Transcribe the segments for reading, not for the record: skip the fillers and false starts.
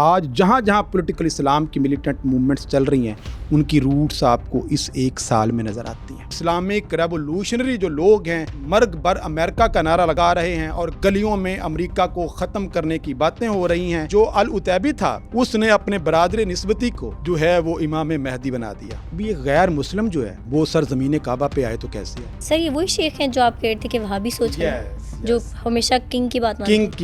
آج جہاں جہاں پولیٹیکل اسلام کی ملیٹنٹ موومنٹس چل رہی ہیں ان کی روٹس آپ کو اس ایک سال میں نظر آتی ہیں۔ اسلامک ریولوشنری جو لوگ ہیں مرگ بر امریکہ کا نعرہ لگا رہے ہیں اور گلیوں میں امریکہ کو ختم کرنے کی باتیں ہو رہی ہیں۔ جو العتیبی تھا اس نے اپنے برادر نسبتی کو جو ہے وہ امام مہدی بنا دیا۔ بھی ایک غیر مسلم جو ہے وہ سرزمین کعبہ پہ آئے تو کیسے ہے؟ سر یہ وہی شیخ ہیں جو آپ کہہ رہے تھے کہ وہاں بھی سوچ رہے ہیں جو ہمیشہ کنگ کی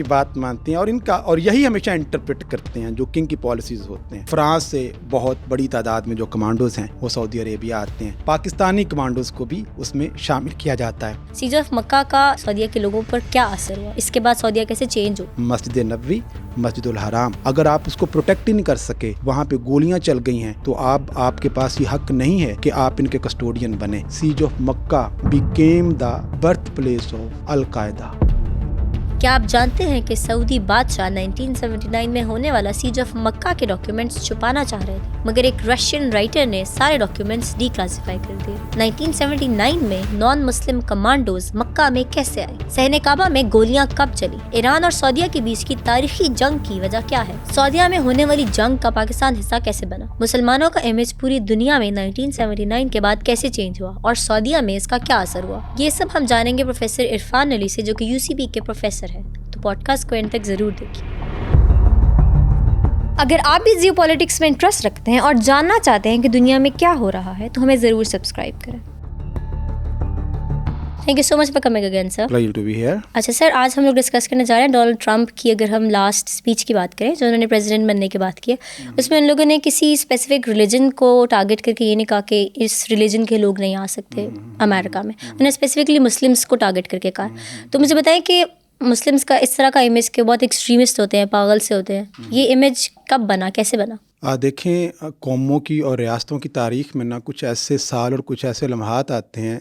بات مانتے ہیں اور یہی ہمیشہ انٹرپریٹ کرتے ہیں جو کنگ کی پالیسیز ہوتے ہیں۔ فرانس سے بہت بڑی تعداد میں جو کمانڈوز ہیں وہ سعودی عربیہ آتے ہیں، پاکستانی کمانڈوز کو بھی اس میں شامل کیا جاتا ہے۔ سیج آف مکہ کا سعودیہ کے لوگوں پر کیا اثر ہوا؟ اس کے بعد سعودیہ کیسے چینج ہو؟ مسجد نبوی، مسجد الحرام، اگر آپ اس کو پروٹیکٹ ہی نہیں کر سکے، وہاں پہ گولیاں چل گئی ہیں تو آپ کے پاس یہ حق نہیں ہے کہ آپ ان کے کسٹوڈین بنے۔ Siege of Mecca became the birth place of al Qaeda. کیا آپ جانتے ہیں کہ سعودی بادشاہ 1979 میں ہونے والا سیج آف مکہ کے ڈاکیومنٹس چھپانا چاہ رہے تھے، مگر ایک رشین رائٹر نے سارے ڈاکیومنٹس ڈی کلاسیفائی کر دیے۔ 1979 میں نان مسلم کمانڈوز مکہ میں کیسے آئے؟ صحن کعبہ میں گولیاں کب چلی؟ ایران اور سعودیہ کے بیچ کی تاریخی جنگ کی وجہ کیا ہے؟ سعودیہ میں ہونے والی جنگ کا پاکستان حصہ کیسے بنا؟ مسلمانوں کا امیج پوری دنیا میں 1979 کے بعد کیسے چینج ہوا اور سعودیہ میں اس کا کیا اثر ہوا؟ یہ سب ہم جانیں گے پروفیسر عرفان علی سے، جو کہ UCB کے پروفیسر ہے، تو پوڈ کاسٹ کو اینڈ تک ضرور دیکھیے۔ اگر آپ بھی جیو پالیٹکس میں انٹرسٹ رکھتے ہیں اور جاننا چاہتے ہیں کہ دنیا میں کیا ہو رہا ہے تو ہمیں ضرور سبسکرائب کریں۔ Thank you so much for coming again sir. Pleasure to be here. اچھا سر، آج ہم لوگ ڈسکس کرنے جا رہے ہیں ڈونلڈ ٹرمپ کی۔ اگر ہم لاسٹ اسپیچ کی بات کریں جو انہوں نے پریزیڈنٹ بننے کی بات کی ہے، اس میں ان لوگوں نے کسی اسپیسیفک ریلیجن کو ٹارگیٹ کر کے یہ نہیں کہا کہ اس ریلیجن کے لوگ نہیں آ سکتے امریکہ میں، انہوں نے اسپیسیفکلی مسلمس کو ٹارگیٹ کر کے کہا۔ تو مجھے بتائیں کہ مسلمس کا اس طرح کا امیج کہ بہت ایکسٹریمسٹ ہوتے ہیں، پاگل سے ہوتے ہیں، یہ امیج کب بنا، کیسے بنا؟ دیکھیں، قوموں کی اور ریاستوں کی تاریخ میں نا کچھ ایسے سال اور کچھ ایسے لمحات آتے ہیں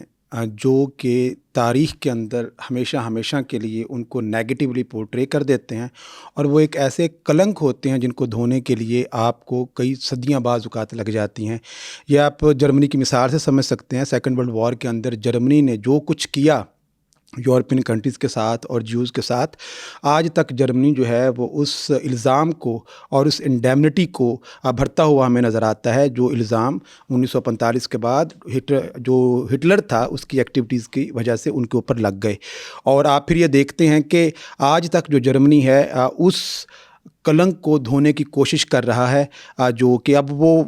جو کہ تاریخ کے اندر ہمیشہ کے لیے ان کو نیگیٹیولی پورٹرے کر دیتے ہیں، اور وہ ایک ایسے کلنک ہوتے ہیں جن کو دھونے کے لیے آپ کو کئی صدیاں بعض اوقات لگ جاتی ہیں۔ یہ آپ جرمنی کی مثال سے سمجھ سکتے ہیں۔ سیکنڈ ورلڈ وار کے اندر جرمنی نے جو کچھ کیا یورپین کنٹریز کے ساتھ اور جیوز کے ساتھ، آج تک جرمنی جو ہے وہ اس الزام کو اور اس انڈیمنٹی کو بھرتا ہوا ہمیں نظر آتا ہے، جو الزام 1945 کے بعد جو ہٹلر تھا اس کی ایکٹیویٹیز کی وجہ سے ان کے اوپر لگ گئے۔ اور آپ پھر یہ دیکھتے ہیں کہ آج تک جو جرمنی ہے اس کلنک کو دھونے کی کوشش کر رہا ہے، جو کہ اب وہ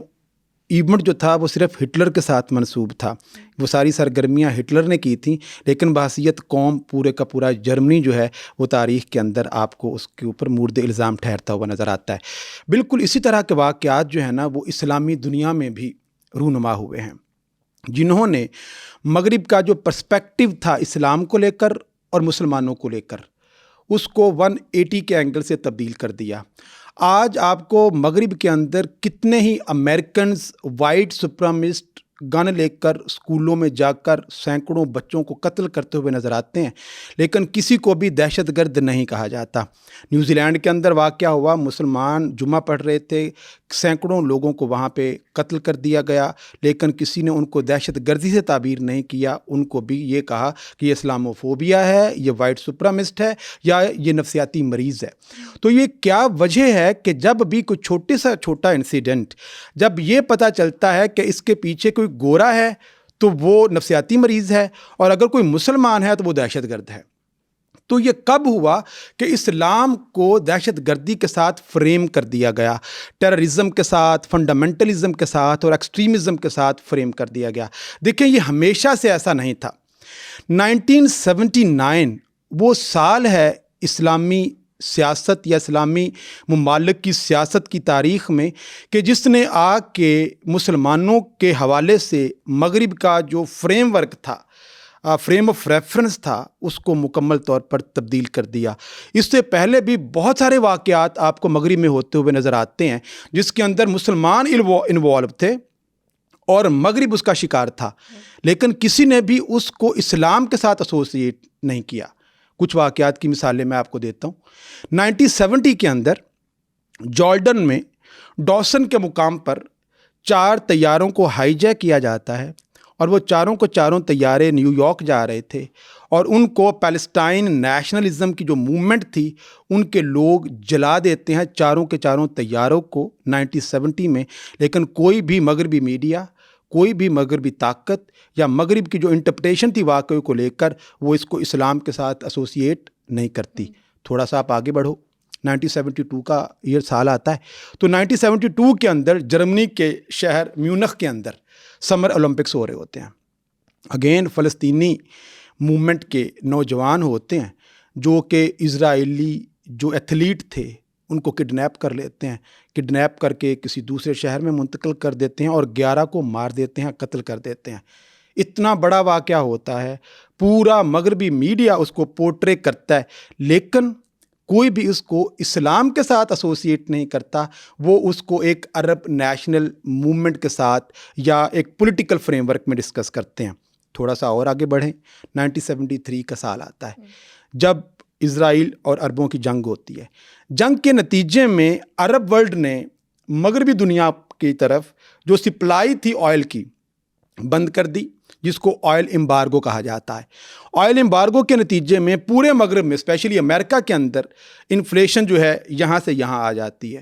ایونٹ جو تھا وہ صرف ہٹلر کے ساتھ منسوب تھا، وہ ساری سرگرمیاں ہٹلر نے کی تھیں، لیکن بحیثیت قوم پورے کا پورا جرمنی جو ہے وہ تاریخ کے اندر آپ کو اس کے اوپر مورد الزام ٹھہرتا ہوا نظر آتا ہے۔ بالکل اسی طرح کے واقعات جو ہیں نا وہ اسلامی دنیا میں بھی رونما ہوئے ہیں، جنہوں نے مغرب کا جو پرسپیکٹیو تھا اسلام کو لے کر اور مسلمانوں کو لے کر، اس کو 180 کے اینگل سے تبدیل کر دیا۔ آج آپ کو مغرب کے اندر کتنے ہی امریکنز وائٹ سپرامسٹ گن لے کر اسکولوں میں جا کر سینکڑوں بچوں کو قتل کرتے ہوئے نظر آتے ہیں، لیکن کسی کو بھی دہشت گرد نہیں کہا جاتا۔ نیوزی لینڈ کے اندر واقعہ ہوا، مسلمان جمعہ پڑھ رہے تھے، سینکڑوں لوگوں کو وہاں پہ قتل کر دیا گیا، لیکن کسی نے ان کو دہشت گردی سے تعبیر نہیں کیا، ان کو بھی یہ کہا کہ یہ اسلاموفوبیا ہے، یہ وائٹ سپرامسٹ ہے، یا یہ نفسیاتی مریض ہے۔ تو یہ کیا وجہ ہے کہ جب بھی کوئی چھوٹا انسیڈنٹ، جب یہ پتہ چلتا ہے کہ اس کے پیچھے کوئی گورا ہے تو وہ نفسیاتی مریض ہے، اور اگر کوئی مسلمان ہے تو وہ دہشت گرد ہے۔ تو یہ کب ہوا کہ اسلام کو دہشت گردی کے ساتھ فریم کر دیا گیا، ٹیررزم کے ساتھ، فنڈامنٹلزم کے ساتھ اور ایکسٹریمزم کے ساتھ فریم کر دیا گیا؟ دیکھیں، یہ ہمیشہ سے ایسا نہیں تھا۔ 1979 وہ سال ہے اسلامی سیاست یا اسلامی ممالک کی سیاست کی تاریخ میں کہ جس نے آ کے مسلمانوں کے حوالے سے مغرب کا جو فریم ورک تھا، فریم آف ریفرنس تھا، اس کو مکمل طور پر تبدیل کر دیا۔ اس سے پہلے بھی بہت سارے واقعات آپ کو مغرب میں ہوتے ہوئے نظر آتے ہیں جس کے اندر مسلمان انوالو تھے اور مغرب اس کا شکار تھا، لیکن کسی نے بھی اس کو اسلام کے ساتھ ایسوسیٹ نہیں کیا۔ کچھ واقعات کی مثالیں میں آپ کو دیتا ہوں۔ 1970 کے اندر جارڈن میں ڈوسن کے مقام پر 4 طیاروں کو ہائی جیک کیا جاتا ہے اور وہ چاروں کو چاروں طیارے نیو یارک جا رہے تھے اور ان کو پیلسٹائن نیشنلزم کی جو موومنٹ تھی ان کے لوگ جلا دیتے ہیں چاروں کے چاروں طیاروں کو 1970 میں. لیکن کوئی بھی مغربی میڈیا، کوئی بھی مغربی طاقت یا مغرب کی جو انٹرپریٹیشن تھی واقعے کو لے کر وہ اس کو اسلام کے ساتھ ایسوسیٹ نہیں کرتی. تھوڑا سا آپ آگے بڑھو، 1972 کا یہ سال آتا ہے تو 1972 کے اندر جرمنی کے شہر میونخ کے اندر سمر اولمپکس ہو رہے ہوتے ہیں. اگین فلسطینی موومنٹ کے نوجوان ہوتے ہیں جو کہ اسرائیلی جو ایتھلیٹ تھے ان کو کڈنیپ کر لیتے ہیں، کڈنیپ کر کے کسی دوسرے شہر میں منتقل کر دیتے ہیں اور 11 کو مار دیتے ہیں، قتل کر دیتے ہیں. اتنا بڑا واقعہ ہوتا ہے، پورا مغربی میڈیا اس کو پورٹرے کرتا ہے، لیکن کوئی بھی اس کو اسلام کے ساتھ ایسوسیٹ نہیں کرتا. وہ اس کو ایک عرب نیشنل موومنٹ کے ساتھ یا ایک پولیٹیکل فریم ورک میں ڈسکس کرتے ہیں. تھوڑا سا اور آگے بڑھیں، 1973 کا سال آتا ہے جب اسرائیل اور عربوں کی جنگ ہوتی ہے. جنگ کے نتیجے میں عرب ورلڈ نے مغربی دنیا کی طرف جو سپلائی تھی آئل کی بند کر دی، جس کو آئل امبارگو کہا جاتا ہے. آئل امبارگو کے نتیجے میں پورے مغرب میں اسپیشلی امریکہ کے اندر انفلیشن جو ہے یہاں سے یہاں آ جاتی ہے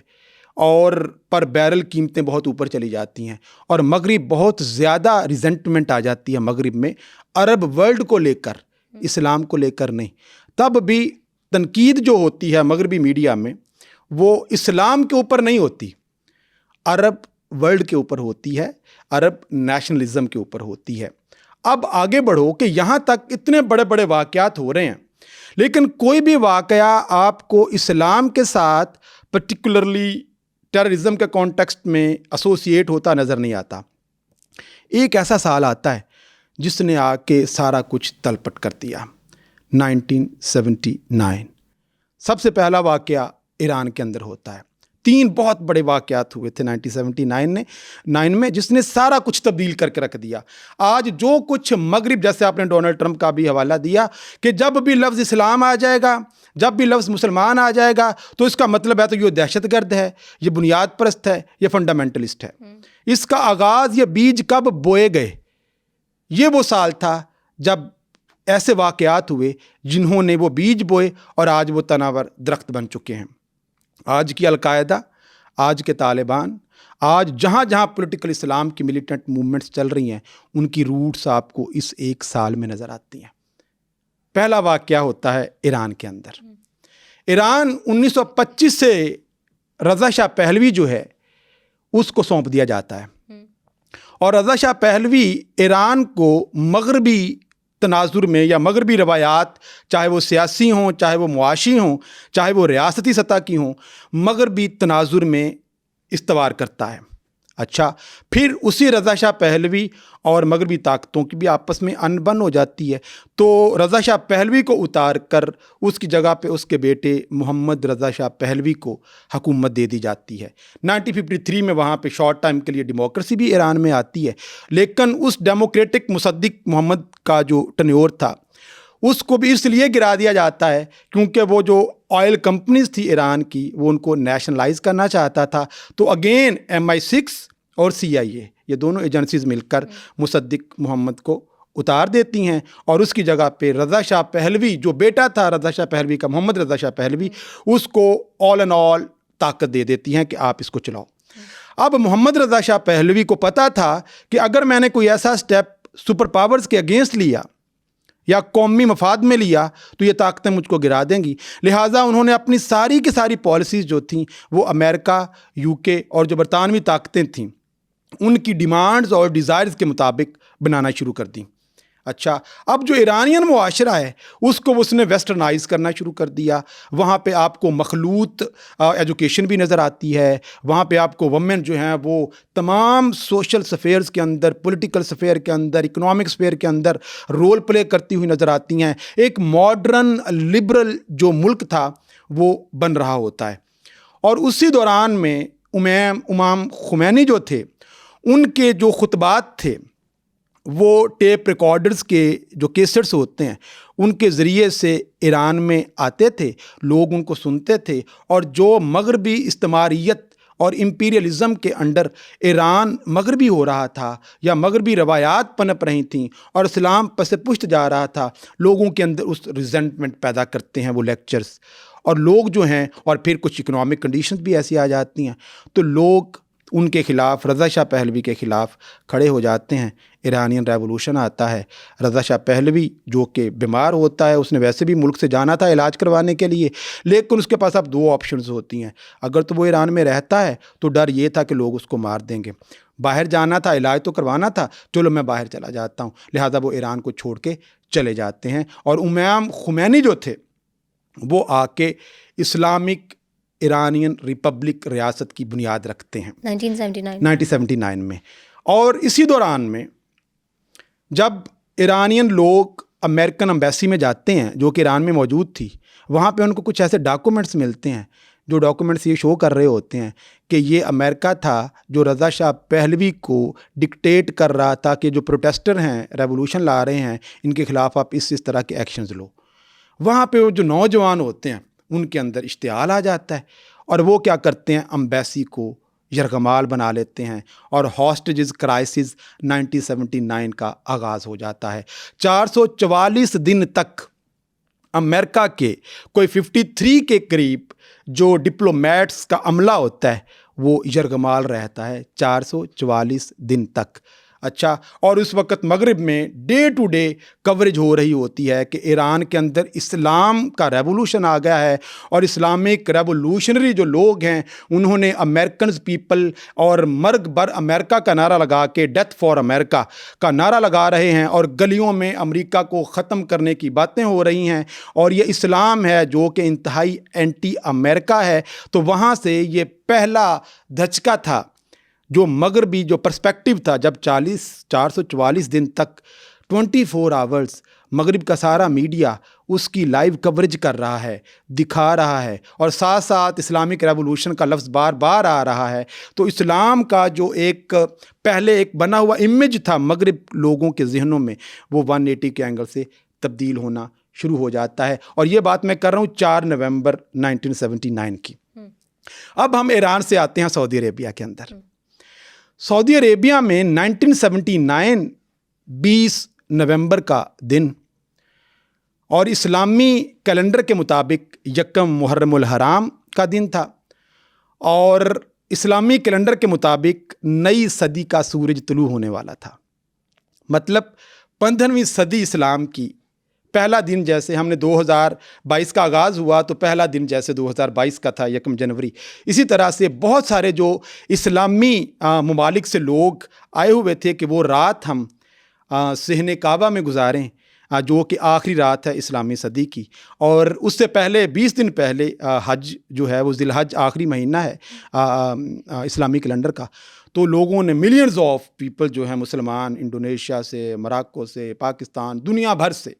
اور پر بیرل قیمتیں بہت اوپر چلی جاتی ہیں اور مغرب بہت زیادہ ریزنٹمنٹ آ جاتی ہے مغرب میں عرب ورلڈ کو لے کر، اسلام کو لے کر نہیں. تب بھی تنقید جو ہوتی ہے مغربی میڈیا میں وہ اسلام کے اوپر نہیں ہوتی، عرب ورلڈ کے اوپر ہوتی ہے، عرب نیشنلزم کے اوپر ہوتی ہے. اب آگے بڑھو کہ یہاں تک اتنے بڑے بڑے واقعات ہو رہے ہیں لیکن کوئی بھی واقعہ آپ کو اسلام کے ساتھ پرٹیکولرلی ٹیررزم کے کانٹیکسٹ میں ایسوسیٹ ہوتا نظر نہیں آتا. ایک ایسا سال آتا ہے جس نے آ کے سارا کچھ تلپٹ کر دیا، 1979. سب سے پہلا واقعہ ایران کے اندر ہوتا ہے. 3 بہت بڑے واقعات ہوئے تھے 1979 میں جس نے سارا کچھ تبدیل کر کے رکھ دیا. آج جو کچھ مغرب، جیسے آپ نے ڈونلڈ ٹرمپ کا بھی حوالہ دیا کہ جب بھی لفظ اسلام آ جائے گا، جب بھی لفظ مسلمان آ جائے گا تو اس کا مطلب ہے تو یہ دہشت گرد ہے، یہ بنیاد پرست ہے، یہ فنڈامنٹلسٹ ہے. اس کا آغاز، یہ بیج کب بوئے گئے؟ یہ وہ سال تھا جب ایسے واقعات ہوئے جنہوں نے وہ بیج بوئے اور آج وہ تناور درخت بن چکے ہیں. آج کی القاعدہ، آج کے طالبان، آج جہاں جہاں پولیٹیکل اسلام کی ملیٹنٹ موومنٹس چل رہی ہیں ان کی روٹس آپ کو اس ایک سال میں نظر آتی ہیں. پہلا واقعہ ہوتا ہے ایران کے اندر. ایران 1925 سے رضا شاہ پہلوی جو ہے اس کو سونپ دیا جاتا ہے اور رضا شاہ پہلوی ایران کو مغربی تناظر میں یا مغربی روایات، چاہے وہ سیاسی ہوں، چاہے وہ معاشی ہوں، چاہے وہ ریاستی سطح کی ہوں، مغربی تناظر میں استوار کرتا ہے. اچھا، پھر اسی رضا شاہ پہلوی اور مغربی طاقتوں کی بھی آپس میں انبن ہو جاتی ہے تو رضا شاہ پہلوی کو اتار کر اس کی جگہ پہ اس کے بیٹے محمد رضا شاہ پہلوی کو حکومت دے دی جاتی ہے. 1953 میں وہاں پہ شارٹ ٹائم کے لیے ڈیموکریسی بھی ایران میں آتی ہے، لیکن اس ڈیموکریٹک مصدق محمد کا جو ٹنیور تھا اس کو بھی اس لیے گرا دیا جاتا ہے کیونکہ وہ جو آئل کمپنیز تھی ایران کی وہ ان کو نیشنلائز کرنا چاہتا تھا. تو اگین MI6 اور CIA یہ دونوں ایجنسیز مل کر مصدق محمد کو اتار دیتی ہیں اور اس کی جگہ پہ رضا شاہ پہلوی جو بیٹا تھا رضا شاہ پہلوی کا، محمد رضا شاہ پہلوی، اس کو آل ان آل طاقت دے دیتی ہیں کہ آپ اس کو چلاؤ. اب محمد رضا شاہ پہلوی کو پتا تھا کہ اگر میں نے کوئی ایسا سٹیپ سپر پاورز کے اگینسٹ لیا یا قومی مفاد میں لیا تو یہ طاقتیں مجھ کو گرا دیں گی. لہٰذا انہوں نے اپنی ساری کی ساری پالیسیز جو تھیں وہ امریکہ، UK اور جو برطانوی طاقتیں تھیں ان کی ڈیمانڈز اور ڈیزائرز کے مطابق بنانا شروع کر دیں. اچھا، اب جو ایرانین معاشرہ ہے اس کو اس نے ویسٹرنائز کرنا شروع کر دیا. وہاں پہ آپ کو مخلوط ایجوکیشن بھی نظر آتی ہے، وہاں پہ آپ کو وومن جو ہیں وہ تمام سوشل سفیئرز کے اندر، پولیٹیکل سفیئر کے اندر، اکنامک سفیئر کے اندر رول پلے کرتی ہوئی نظر آتی ہیں. ایک ماڈرن لبرل جو ملک تھا وہ بن رہا ہوتا ہے. اور اسی دوران میں امام خمینی جو تھے ان کے جو خطبات تھے وہ ٹیپ ریکارڈرز کے جو کیسٹس ہوتے ہیں ان کے ذریعے سے ایران میں آتے تھے، لوگ ان کو سنتے تھے اور جو مغربی استعماریت اور امپیریلزم کے انڈر ایران مغربی ہو رہا تھا یا مغربی روایات پنپ رہی تھیں اور اسلام پس پشت جا رہا تھا، لوگوں کے اندر اس ریزنٹمنٹ پیدا کرتے ہیں وہ لیکچرز، اور لوگ جو ہیں، اور پھر کچھ اکنامک کنڈیشنز بھی ایسی آ جاتی ہیں تو لوگ ان کے خلاف، رضا شاہ پہلوی کے خلاف کھڑے ہو جاتے ہیں۔ ایرانین ریولوشن آتا ہے، رضا شاہ پہلوی جو کہ بیمار ہوتا ہے، اس نے ویسے بھی ملک سے جانا تھا علاج کروانے کے لیے، لیکن اس کے پاس اب 2 آپشنز ہوتی ہیں۔ اگر تو وہ ایران میں رہتا ہے تو ڈر یہ تھا کہ لوگ اس کو مار دیں گے، باہر جانا تھا، علاج تو کروانا تھا، چلو میں باہر چلا جاتا ہوں، لہٰذا وہ ایران کو چھوڑ کے چلے جاتے ہیں۔ اور امام خمینی جو تھے وہ آ کے اسلامک ایرانین ریپبلک ریاست کی بنیاد رکھتے ہیں 1979 میں۔ اور اسی دوران میں جب ایرانین لوگ امریکن امبیسی میں جاتے ہیں جو کہ ایران میں موجود تھی، وہاں پہ ان کو کچھ ایسے ڈاکومنٹس ملتے ہیں جو ڈاکومنٹس یہ شو کر رہے ہوتے ہیں کہ یہ امریکہ تھا جو رضا شاہ پہلوی کو ڈکٹیٹ کر رہا تھا کہ جو پروٹیسٹر ہیں، ریولوشن لا رہے ہیں، ان کے خلاف آپ اس طرح کے ایکشنز لو۔ وہاں پہ وہ جو نوجوان ہوتے ہیں ان کے اندر اشتعال آ جاتا ہے، اور وہ کیا کرتے ہیں، امبیسی کو یرغمال بنا لیتے ہیں، اور ہاسٹیجز کرائسس 1979 کا آغاز ہو جاتا ہے۔ 444 دن تک امریکہ کے کوئی 53 کے قریب جو ڈپلومیٹس کا عملہ ہوتا ہے وہ یرغمال رہتا ہے 444 دن تک۔ اچھا، اور اس وقت مغرب میں ڈے ٹو ڈے کوریج ہو رہی ہوتی ہے کہ ایران کے اندر اسلام کا ریولوشن آ گیا ہے، اور اسلامک ریولوشنری جو لوگ ہیں انہوں نے امریکنز پیپل اور مرگ بر امریکہ کا نعرہ لگا کے، ڈیتھ فار امریکہ کا نعرہ لگا رہے ہیں، اور گلیوں میں امریکہ کو ختم کرنے کی باتیں ہو رہی ہیں، اور یہ اسلام ہے جو کہ انتہائی اینٹی امریکہ ہے۔ تو وہاں سے یہ پہلا دھچکا تھا جو مغربی جو پرسپیکٹیو تھا، جب 444 دن تک 24 آورز مغرب کا سارا میڈیا اس کی لائیو کوریج کر رہا ہے، دکھا رہا ہے، اور ساتھ ساتھ اسلامک ریولوشن کا لفظ بار بار آ رہا ہے، تو اسلام کا جو ایک پہلے ایک بنا ہوا امیج تھا مغرب لوگوں کے ذہنوں میں، وہ 180 کے اینگل سے تبدیل ہونا شروع ہو جاتا ہے۔ اور یہ بات میں کر رہا ہوں 4 نومبر 1979 کی۔ اب ہم ایران سے آتے ہیں سعودی عربیہ کے اندر۔ سعودی عربیہ میں 1979 20 نومبر کا دن، اور اسلامی کیلنڈر کے مطابق 1 محرم الحرام کا دن تھا، اور اسلامی کیلنڈر کے مطابق نئی صدی کا سورج طلوع ہونے والا تھا۔ مطلب 15ویں صدی اسلام کی پہلا دن، جیسے ہم نے 2022 کا آغاز ہوا تو پہلا دن جیسے 2022 کا تھا 1 جنوری، اسی طرح سے بہت سارے جو اسلامی ممالک سے لوگ آئے ہوئے تھے کہ وہ رات ہم صحن کعبہ میں گزاریں، جو کہ آخری رات ہے اسلامی صدی کی۔ اور اس سے پہلے 20 دن پہلے حج جو ہے وہ ذی الحج آخری مہینہ ہے اسلامی کیلنڈر کا، تو لوگوں نے ملینز آف پیپل جو ہیں مسلمان، انڈونیشیا سے، موراکو سے، پاکستان، دنیا بھر سے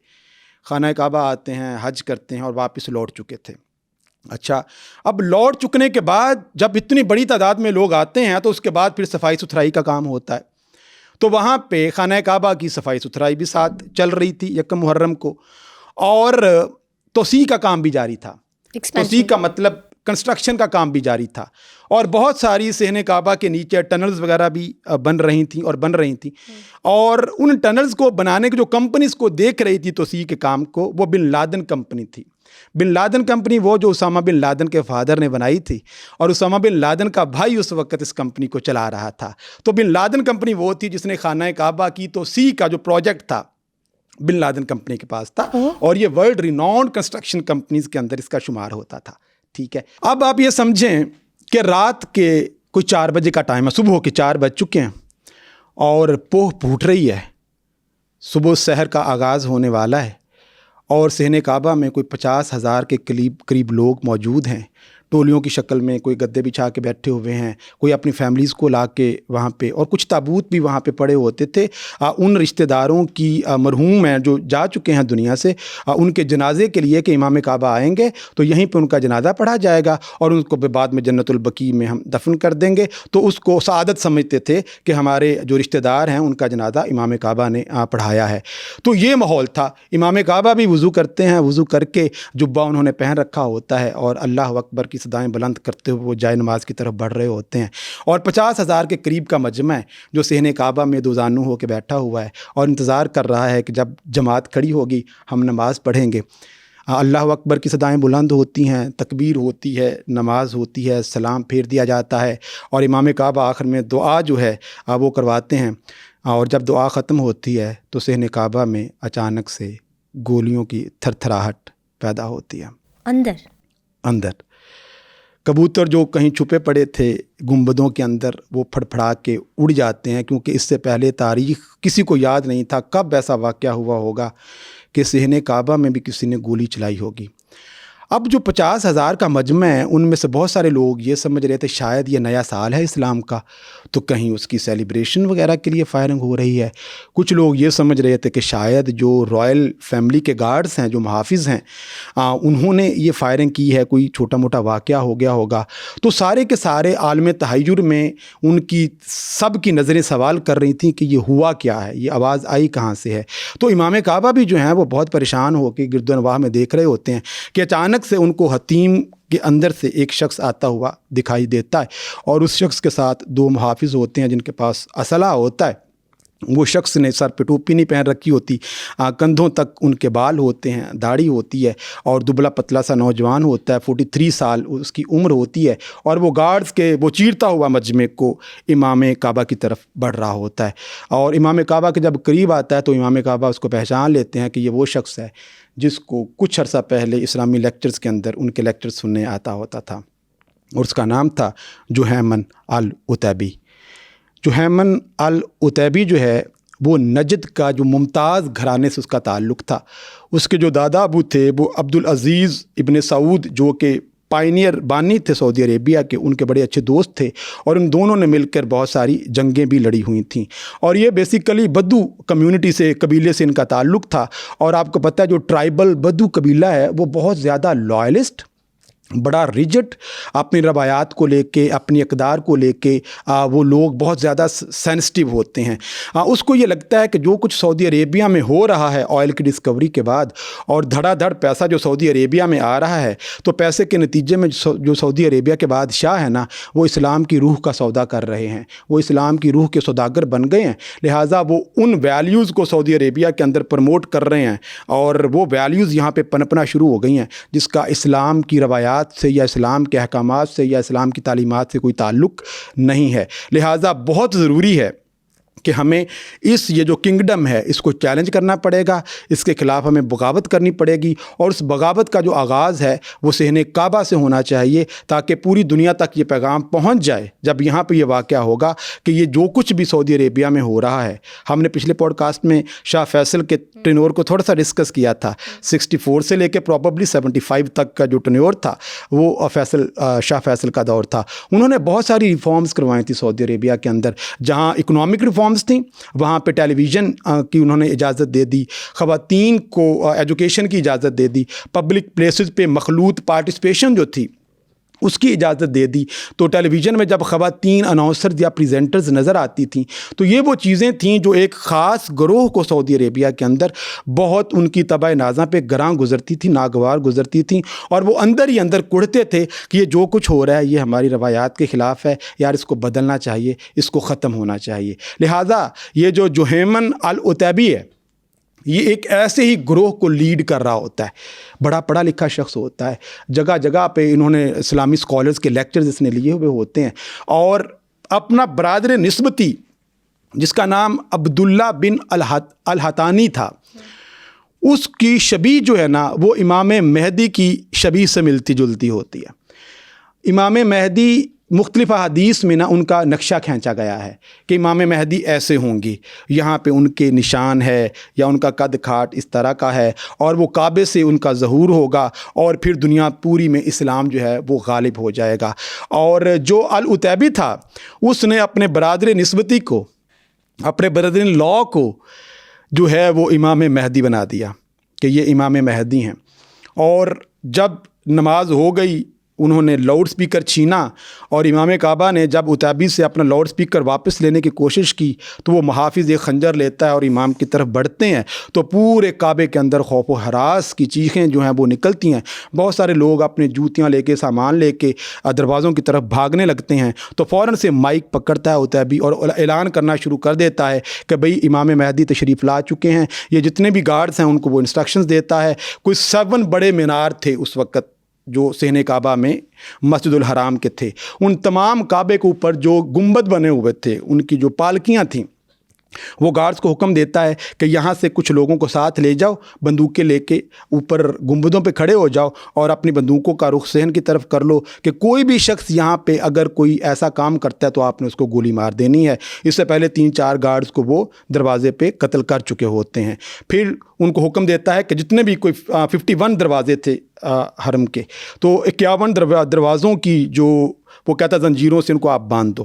خانہ کعبہ آتے ہیں، حج کرتے ہیں، اور واپس لوٹ چکے تھے۔ اچھا، اب لوٹ چکنے کے بعد جب اتنی بڑی تعداد میں لوگ آتے ہیں تو اس کے بعد پھر صفائی ستھرائی کا کام ہوتا ہے، تو وہاں پہ خانہ کعبہ کی صفائی ستھرائی بھی ساتھ چل رہی تھی 1 محرم کو، اور توسیع کا کام بھی جاری تھا۔ توسیع کا مطلب کنسٹرکشن کا کام بھی جاری تھا، اور بہت ساری صحن کعبہ کے نیچے ٹنلز وغیرہ بھی بن رہی تھیں، اور ان ٹنلز کو بنانے کے جو کمپنیز کو دیکھ رہی تھی توسیع کے کام کو، وہ بن لادن کمپنی تھی۔ بن لادن کمپنی وہ جو اسامہ بن لادن کے فادر نے بنائی تھی، اور اسامہ بن لادن کا بھائی اس وقت اس کمپنی کو چلا رہا تھا۔ تو بن لادن کمپنی وہ تھی جس نے خانہ کعبہ کی توسیع کا جو پروجیکٹ تھا بن لادن کمپنی کے پاس تھا، اور یہ ورلڈ ریناؤنڈ کنسٹرکشن کمپنیز کے اندر اس کا شمار ہوتا تھا۔ ٹھیک ہے، اب آپ یہ سمجھیں کہ رات کے کوئی 4 بجے کا ٹائم ہے، صبح کے 4 بج چکے ہیں، اور پوہ پھوٹ رہی ہے، صبح سحر کا آغاز ہونے والا ہے، اور صحن کعبہ میں کوئی 50,000 کے قریب لوگ موجود ہیں، ٹولیوں کی شکل میں، کوئی گدے بچھا کے بیٹھے ہوئے ہیں، کوئی اپنی فیملیز کو لا کے وہاں پہ، اور کچھ تابوت بھی وہاں پہ پڑے ہوتے تھے ان رشتہ داروں کی مرحوم ہیں جو جا چکے ہیں دنیا سے، ان کے جنازے کے لیے کہ امام کعبہ آئیں گے تو یہیں پہ ان کا جنازہ پڑھا جائے گا، اور ان کو بعد میں جنت البقیع میں ہم دفن کر دیں گے۔ تو اس کو سعادت سمجھتے تھے کہ ہمارے جو رشتہ دار ہیں ان کا جنازہ امام کعبہ نے پڑھایا ہے۔ تو یہ ماحول تھا۔ امام کعبہ بھی وضو کرتے ہیں، وضو کر کے جبہ انہوں نے پہن رکھا ہوتا ہے، اور اللہ اکبر کی کی صدائیں بلند کرتے ہوئے وہ جائے نماز کی طرف بڑھ رہے ہوتے ہیں، اور 50,000 کے قریب کا مجمع ہے جو صحن کعبہ میں دو زانو ہو کے بیٹھا ہوا ہے اور انتظار کر رہا ہے کہ جب جماعت کھڑی ہوگی ہم نماز پڑھیں گے۔ اللہ اکبر کی صدائیں بلند ہوتی ہیں، تکبیر ہوتی ہے، نماز ہوتی ہے، سلام پھیر دیا جاتا ہے، اور امام کعبہ آخر میں دعا جو ہے وہ کرواتے ہیں، اور جب دعا ختم ہوتی ہے تو صحن کعبہ میں اچانک سے گولیوں کی تھر تھراہٹ پیدا ہوتی ہے۔ اندر کبوتر جو کہیں چھپے پڑے تھے گنبدوں کے اندر وہ پھڑ پھڑا کے اڑ جاتے ہیں، کیونکہ اس سے پہلے تاریخ کسی کو یاد نہیں تھا کب ایسا واقعہ ہوا ہوگا کہ صحن کعبہ میں بھی کسی نے گولی چلائی ہوگی۔ اب جو 50,000 کا مجمع ہے ان میں سے بہت سارے لوگ یہ سمجھ رہے تھے شاید یہ نیا سال ہے اسلام کا، تو کہیں اس کی سیلیبریشن وغیرہ کے لیے فائرنگ ہو رہی ہے۔ کچھ لوگ یہ سمجھ رہے تھے کہ شاید جو رائل فیملی کے گارڈز ہیں، جو محافظ ہیں، انہوں نے یہ فائرنگ کی ہے، کوئی چھوٹا موٹا واقعہ ہو گیا ہوگا۔ تو سارے کے سارے عالم تحیر میں ان کی سب کی نظریں سوال کر رہی تھیں کہ یہ ہوا کیا ہے، یہ آواز آئی کہاں سے ہے۔ تو امام کعبہ بھی جو ہیں وہ بہت پریشان ہو کے گرد و نواح میں دیکھ رہے ہوتے ہیں کہ اچانک سے ان کو حتیم کے اندر سے ایک شخص آتا ہوا دکھائی دیتا ہے، اور اس شخص کے ساتھ دو محافظ ہوتے ہیں جن کے پاس اسلحہ ہوتا ہے۔ وہ شخص نے سر پہ ٹوپی نہیں پہن رکھی ہوتی، کندھوں تک ان کے بال ہوتے ہیں، داڑھی ہوتی ہے، اور دبلا پتلا سا نوجوان ہوتا ہے، 43 سال اس کی عمر ہوتی ہے، اور وہ گارڈز کے وہ چیرتا ہوا مجمع کو امام کعبہ کی طرف بڑھ رہا ہوتا ہے۔ اور امام کعبہ کے جب قریب آتا ہے تو امام کعبہ اس کو پہچان لیتے ہیں کہ یہ وہ شخص ہے جس کو کچھ عرصہ پہلے اسلامی لیکچرز کے اندر ان کے لیکچر سننے آتا ہوتا تھا، اور اس کا نام تھا جہیمن العتیبی۔ جہیمن العتیبی جو ہے وہ نجد کا جو ممتاز گھرانے سے اس کا تعلق تھا۔ اس کے جو دادا ابو تھے وہ عبدالعزیز ابن سعود جو کہ پائنیئر بانی تھے سعودی عربیہ کے، ان کے بڑے اچھے دوست تھے، اور ان دونوں نے مل کر بہت ساری جنگیں بھی لڑی ہوئی تھیں، اور یہ بیسیکلی بدو کمیونٹی سے، قبیلے سے ان کا تعلق تھا۔ اور آپ کو پتہ ہے جو ٹرائبل بدو قبیلہ ہے وہ بہت زیادہ لائلسٹ، بڑا ریجٹ، اپنی روایات کو لے کے، اپنی اقدار کو لے کے وہ لوگ بہت زیادہ سینسٹیو ہوتے ہیں۔ اس کو یہ لگتا ہے کہ جو کچھ سعودی عربیہ میں ہو رہا ہے آئل کی ڈسکوری کے بعد، اور دھڑا دھڑ پیسہ جو سعودی عربیہ میں آ رہا ہے، تو پیسے کے نتیجے میں جو سعودی عربیہ کے بادشاہ ہیں نا، وہ اسلام کی روح کا سودا کر رہے ہیں، وہ اسلام کی روح کے سوداگر بن گئے ہیں، لہٰذا وہ ان ویلیوز کو سعودی عربیہ کے اندر پروموٹ کر رہے ہیں، اور وہ ویلیوز یہاں پہ پنپنا شروع ہو گئی ہیں جس کا اسلام کی روایات سے یا اسلام کے احکامات سے یا اسلام کی تعلیمات سے کوئی تعلق نہیں ہے۔ لہٰذا بہت ضروری ہے کہ ہمیں یہ جو کنگڈم ہے اس کو چیلنج کرنا پڑے گا، اس کے خلاف ہمیں بغاوت کرنی پڑے گی، اور اس بغاوت کا جو آغاز ہے وہ صحن کعبہ سے ہونا چاہیے، تاکہ پوری دنیا تک یہ پیغام پہنچ جائے جب یہاں پہ یہ واقعہ ہوگا کہ یہ جو کچھ بھی سعودی عربیہ میں ہو رہا ہے۔ ہم نے پچھلے پوڈ کاسٹ میں شاہ فیصل کے ٹینور کو تھوڑا سا ڈسکس کیا تھا، 64 سے لے کے پروبیبلی 75 تک کا جو ٹینور تھا وہ شاہ فیصل کا دور تھا۔ انہوں نے بہت ساری ریفارمز کروائی تھی سعودی عربیہ کے اندر، جہاں اکنامک ریفارمز تھیں وہاں پہ ٹیلی ویژن کی انہوں نے اجازت دے دی، خواتین کو ایجوکیشن کی اجازت دے دی، پبلک پلیسز پہ مخلوط پارٹیسپیشن جو تھی اس کی اجازت دے دی۔ تو ٹیلی ویژن میں جب خواتین اناؤنسرز یا پریزنٹرز نظر آتی تھیں تو یہ وہ چیزیں تھیں جو ایک خاص گروہ کو سعودی عربیہ کے اندر بہت ان کی طبع نازاں پہ گراں گزرتی تھی، ناگوار گزرتی تھیں، اور وہ اندر ہی اندر کڑھتے تھے کہ یہ جو کچھ ہو رہا ہے یہ ہماری روایات کے خلاف ہے، یار اس کو بدلنا چاہیے، اس کو ختم ہونا چاہیے۔ لہٰذا یہ جو جہیمن العتیبی ہے یہ ایک ایسے ہی گروہ کو لیڈ کر رہا ہوتا ہے، بڑا پڑھا لکھا شخص ہوتا ہے، جگہ جگہ پہ انہوں نے اسلامی اسکالرز کے لیکچرز اس نے لیے ہوئے ہوتے ہیں، اور اپنا برادر نسبتی جس کا نام عبداللہ بن الحتانی تھا، اس کی شبیہ جو ہے نا وہ امام مہدی کی شبیہ سے ملتی جلتی ہوتی ہے۔ امام مہدی مختلف احادیث میں نا ان کا نقشہ کھینچا گیا ہے کہ امام مہدی ایسے ہوں گی، یہاں پہ ان کے نشان ہے یا ان کا قد کھاٹ اس طرح کا ہے، اور وہ کعبے سے ان کا ظہور ہوگا، اور پھر دنیا پوری میں اسلام جو ہے وہ غالب ہو جائے گا۔ اور جو العتیبی تھا اس نے اپنے برادر نسبتی کو، اپنے برادر لا کو جو ہے وہ امام مہدی بنا دیا کہ یہ امام مہدی ہیں۔ اور جب نماز ہو گئی انہوں نے لاؤڈ سپیکر چھینا اور امام کعبہ نے جب عتیبی سے اپنا لاؤڈ سپیکر واپس لینے کی کوشش کی تو وہ محافظ ایک خنجر لیتا ہے اور امام کی طرف بڑھتے ہیں تو پورے کعبے کے اندر خوف و ہراس کی چیخیں جو ہیں وہ نکلتی ہیں. بہت سارے لوگ اپنے جوتیاں لے کے سامان لے کے دروازوں کی طرف بھاگنے لگتے ہیں. تو فوراً سے مائک پکڑتا ہے عتیبی اور اعلان کرنا شروع کر دیتا ہے کہ بھئی امام مہدی تشریف لا چکے ہیں. یہ جتنے بھی گارڈز ہیں ان کو وہ انسٹرکشنز دیتا ہے. کوئی 7 بڑے مینار تھے اس وقت جو صحن کعبہ میں مسجد الحرام کے تھے. ان تمام کعبے کے اوپر جو گنبد بنے ہوئے تھے, ان کی جو پالکیاں تھیں, وہ گارڈز کو حکم دیتا ہے کہ یہاں سے کچھ لوگوں کو ساتھ لے جاؤ, بندوقیں لے کے اوپر گنبدوں پہ کھڑے ہو جاؤ اور اپنی بندوقوں کا رخ صحن کی طرف کر لو کہ کوئی بھی شخص یہاں پہ اگر کوئی ایسا کام کرتا ہے تو آپ نے اس کو گولی مار دینی ہے. اس سے پہلے 3-4 گارڈز کو وہ دروازے پہ قتل کر چکے ہوتے ہیں. پھر ان کو حکم دیتا ہے کہ جتنے بھی کوئی 51 دروازے تھے حرم کے, تو 51 دروازوں کی جو وہ کہتا زنجیروں سے ان کو آپ باندھ دو.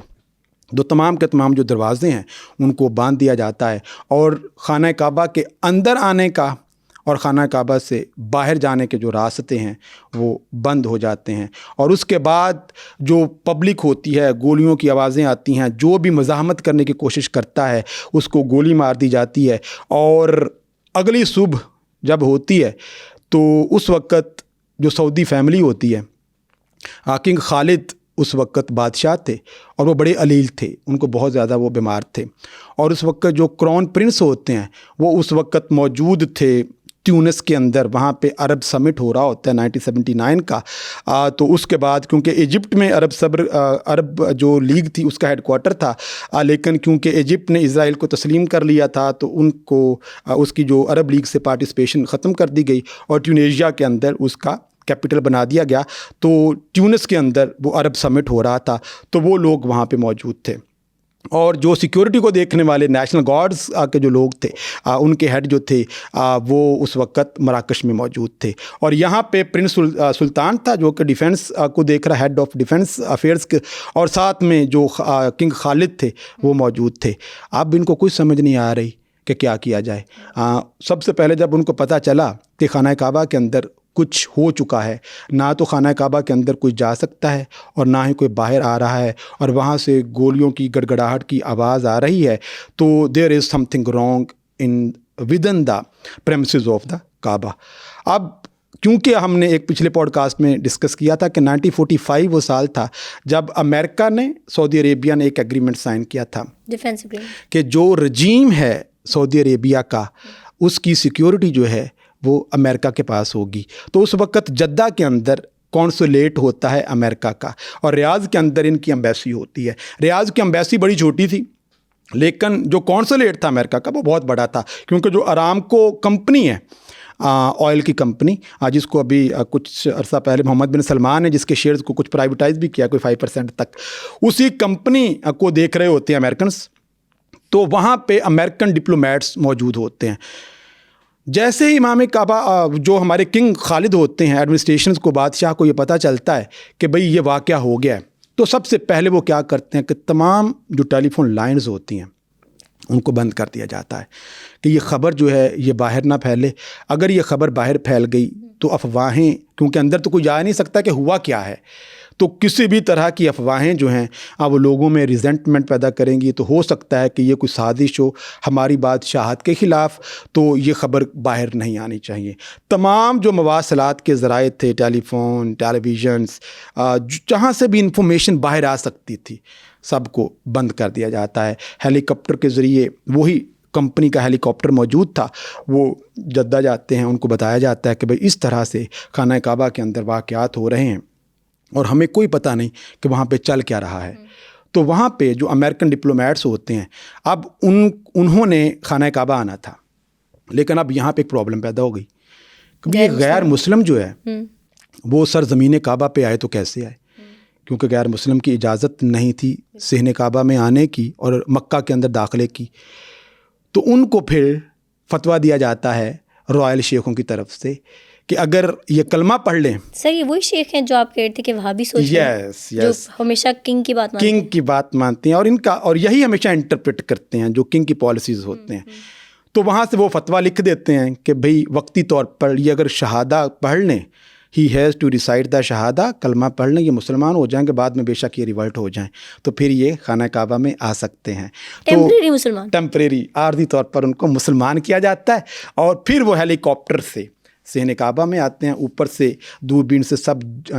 تو تمام کے تمام جو دروازے ہیں ان کو باندھ دیا جاتا ہے اور خانہ کعبہ کے اندر آنے کا اور خانہ کعبہ سے باہر جانے کے جو راستے ہیں وہ بند ہو جاتے ہیں. اور اس کے بعد جو پبلک ہوتی ہے, گولیوں کی آوازیں آتی ہیں, جو بھی مزاحمت کرنے کی کوشش کرتا ہے اس کو گولی مار دی جاتی ہے. اور اگلی صبح جب ہوتی ہے تو اس وقت جو سعودی فیملی ہوتی ہے, کنگ خالد اس وقت بادشاہ تھے اور وہ بڑے علیل تھے, ان کو بہت زیادہ وہ بیمار تھے. اور اس وقت جو کرون پرنس ہوتے ہیں وہ اس وقت موجود تھے تیونس کے اندر. وہاں پہ عرب سمٹ ہو رہا ہوتا ہے 1979 کا. تو اس کے بعد کیونکہ ایجپٹ میں عرب جو لیگ تھی اس کا ہیڈ کوارٹر تھا, لیکن کیونکہ ایجپٹ نے اسرائیل کو تسلیم کر لیا تھا تو ان کو اس کی جو عرب لیگ سے پارٹیسپیشن ختم کر دی گئی اور ٹیونیشیا کے اندر اس کا کیپٹل بنا دیا گیا. تو ٹیونس کے اندر وہ عرب سمٹ ہو رہا تھا تو وہ لوگ وہاں پہ موجود تھے. اور جو سیکیورٹی کو دیکھنے والے نیشنل گارڈز کے جو لوگ تھے, ان کے ہیڈ جو تھے وہ اس وقت مراکش میں موجود تھے. اور یہاں پہ پرنس سلطان تھا جو کہ ڈیفنس کو دیکھ رہا, ہیڈ آف ڈیفنس افیئرس کے, اور ساتھ میں جو کنگ خالد تھے وہ موجود تھے. اب ان کو کچھ سمجھ نہیں آ رہی کہ کیا کیا جائے. سب سے پہلے جب ان کو پتہ چلا کہ خانہ کعبہ کے اندر کچھ ہو چکا ہے, نہ تو خانہ کعبہ کے اندر کوئی جا سکتا ہے اور نہ ہی کوئی باہر آ رہا ہے, اور وہاں سے گولیوں کی گڑگڑاہٹ کی آواز آ رہی ہے, تو دیر از some thing wrong in within the premises of the کعبہ. اب کیونکہ ہم نے ایک پچھلے پوڈ کاسٹ میں ڈسکس کیا تھا کہ 1945 وہ سال تھا جب امریکہ نے سعودی عربیہ نے ایک ایگریمنٹ سائن کیا تھا ڈیفنس ایگریمنٹ کہ جو رجیم ہے سعودی عربیہ کا اس کی سیکیورٹی جو ہے وہ امریکہ کے پاس ہوگی. تو اس وقت جدہ کے اندر کونسولیٹ ہوتا ہے امریکہ کا, اور ریاض کے اندر ان کی ایمبیسی ہوتی ہے. ریاض کی ایمبیسی بڑی چھوٹی تھی لیکن جو کونسولیٹ تھا امریکہ کا وہ بہت بڑا تھا, کیونکہ جو ارامکو کمپنی ہے آئل کی کمپنی, جس کو ابھی کچھ عرصہ پہلے محمد بن سلمان نے جس کے شیئرز کو کچھ پرائیویٹائز بھی کیا کوئی 5% تک, اسی کمپنی کو دیکھ رہے ہوتے ہیں امریکنز. تو وہاں پہ امریکن ڈپلومیٹس موجود ہوتے ہیں. جیسے ہی امام کعبہ جو ہمارے کنگ خالد ہوتے ہیں ایڈمنسٹریشنز کو, بادشاہ کو یہ پتہ چلتا ہے کہ بھئی یہ واقعہ ہو گیا ہے, تو سب سے پہلے وہ کیا کرتے ہیں کہ تمام جو ٹیلی فون لائنز ہوتی ہیں ان کو بند کر دیا جاتا ہے کہ یہ خبر جو ہے یہ باہر نہ پھیلے. اگر یہ خبر باہر پھیل گئی تو افواہیں, کیونکہ اندر تو کوئی جا نہیں سکتا کہ ہوا کیا ہے, تو کسی بھی طرح کی افواہیں جو ہیں وہ لوگوں میں ریزنٹمنٹ پیدا کریں گی. تو ہو سکتا ہے کہ یہ کوئی سازش ہو ہماری بادشاہت کے خلاف, تو یہ خبر باہر نہیں آنی چاہیے. تمام جو مواصلات کے ذرائع تھے, ٹیلی فون, ٹیلی ویژنس, جہاں سے بھی انفارمیشن باہر آ سکتی تھی سب کو بند کر دیا جاتا ہے. ہیلی کاپٹر کے ذریعے, وہی کمپنی کا ہیلی کاپٹر موجود تھا, وہ جدہ جاتے ہیں, ان کو بتایا جاتا ہے کہ بھئی اس طرح سے خانہ کعبہ کے اندر واقعات ہو رہے ہیں اور ہمیں کوئی پتہ نہیں کہ وہاں پہ چل کیا رہا ہے. تو وہاں پہ جو امریکن ڈپلومیٹس ہوتے ہیں, اب انہوں نے خانہ کعبہ آنا تھا, لیکن اب یہاں پہ ایک پرابلم پیدا ہو گئی کہ یہ غیر مسلم جو ہے وہ سرزمین کعبہ پہ آئے تو کیسے آئے, کیونکہ غیر مسلم کی اجازت نہیں تھی صحن کعبہ میں آنے کی اور مکہ کے اندر داخلے کی. تو ان کو پھر فتویٰ دیا جاتا ہے رائل شیخوں کی طرف سے کہ اگر یہ کلمہ پڑھ لیں. سر یہ وہی شیخ ہیں جو آپ کہہ رہے تھے کہ وہاں بھی سوچ رہے ہیں, جو ہمیشہ کنگ کی بات مانتے ہیں اور ان کا, اور یہی ہمیشہ انٹرپریٹ کرتے ہیں جو کنگ کی پالیسیز ہوتے ہیں. تو وہاں سے وہ فتویٰ لکھ دیتے ہیں کہ بھئی وقتی طور پر یہ اگر شہادہ پڑھ لیں he has to recite the شہادہ، کلمہ پڑھ لیں، یہ مسلمان ہو جائیں گے، بعد میں بے شک یہ ریولٹ ہو جائیں تو پھر یہ خانہ کعبہ میں آ سکتے ہیں. ٹیمپریری مسلمان، ٹیمپریری عارضی طور پر ان کو مسلمان کیا جاتا ہے، اور پھر وہ ہیلی کاپٹر سے صحن کعبہ میں آتے ہیں، اوپر سے دوربین سے سب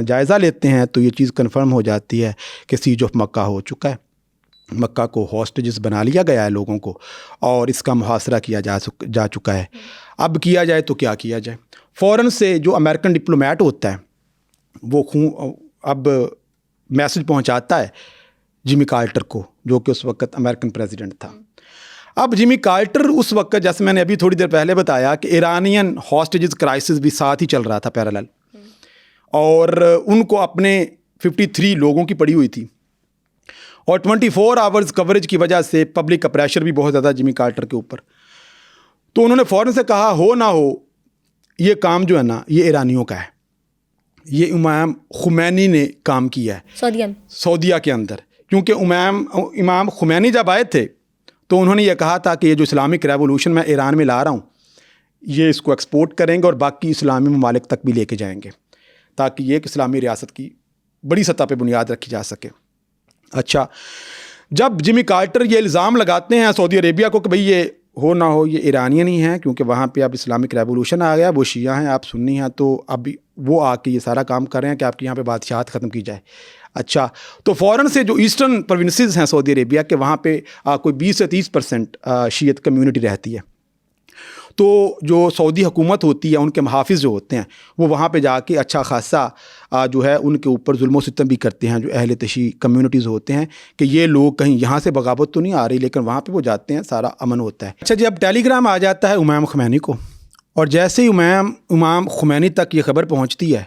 جائزہ لیتے ہیں تو یہ چیز کنفرم ہو جاتی ہے کہ سیج آف مکہ ہو چکا ہے، مکہ کو ہاسٹیجز بنا لیا گیا ہے لوگوں کو، اور اس کا محاصرہ کیا جا چکا ہے. اب کیا جائے تو کیا کیا جائے؟ فوراً سے جو امریکن ڈپلومیٹ ہوتا ہے وہ اب میسج پہنچاتا ہے جمی کارٹر کو، جو کہ اس وقت امریکن پریزیڈنٹ تھا. اب جمی کارٹر اس وقت، جیسے میں نے ابھی تھوڑی دیر پہلے بتایا کہ ایرانین ہاسٹیجز کرائسس بھی ساتھ ہی چل رہا تھا پیرالل، اور ان کو اپنے 53 لوگوں کی پڑی ہوئی تھی، اور 24 آورز کوریج کی وجہ سے پبلک کا پریشر بھی بہت زیادہ جمی کارٹر کے اوپر. تو انہوں نے فوراً سے کہا ہو نہ ہو یہ کام جو ہے نا یہ ایرانیوں کا ہے، یہ امام خمینی نے کام کیا ہے سعودیہ کے اندر. کیونکہ امام خمینی جب آئے تھے تو انہوں نے یہ کہا تھا کہ یہ جو اسلامک ریولوشن میں ایران میں لا رہا ہوں یہ اس کو ایکسپورٹ کریں گے اور باقی اسلامی ممالک تک بھی لے کے جائیں گے، تاکہ یہ ایک اسلامی ریاست کی بڑی سطح پہ بنیاد رکھی جا سکے. اچھا، جب جمی کارٹر یہ الزام لگاتے ہیں سعودی عربیہ کو کہ بھئی یہ ہو نہ ہو یہ ایرانین ہی ہیں، کیونکہ وہاں پہ اب اسلامک ریولوشن آ گیا، وہ شیعہ ہیں، آپ سنی ہیں، تو اب وہ آ کے یہ سارا کام کر رہے ہیں کہ آپ کے یہاں پہ بادشاہت ختم کی جائے. اچھا، تو فوراً سے جو ایسٹرن پروونسز ہیں سعودی عربیہ کے، وہاں پہ کوئی 20 سے 30% شیعت کمیونٹی رہتی ہے. تو جو سعودی حکومت ہوتی ہے، ان کے محافظ جو ہوتے ہیں وہ وہاں پہ جا کے اچھا خاصا جو ہے ان کے اوپر ظلم و ستم بھی کرتے ہیں، جو اہل تشیع کمیونٹیز ہوتے ہیں، کہ یہ لوگ کہیں یہاں سے بغاوت تو نہیں آ رہی، لیکن وہاں پہ وہ جاتے ہیں، سارا امن ہوتا ہے. اچھا جی، اب ٹیلی گرام آ جاتا ہے امام خمینی کو، اور جیسے ہی امام خمینی تک یہ خبر پہنچتی ہے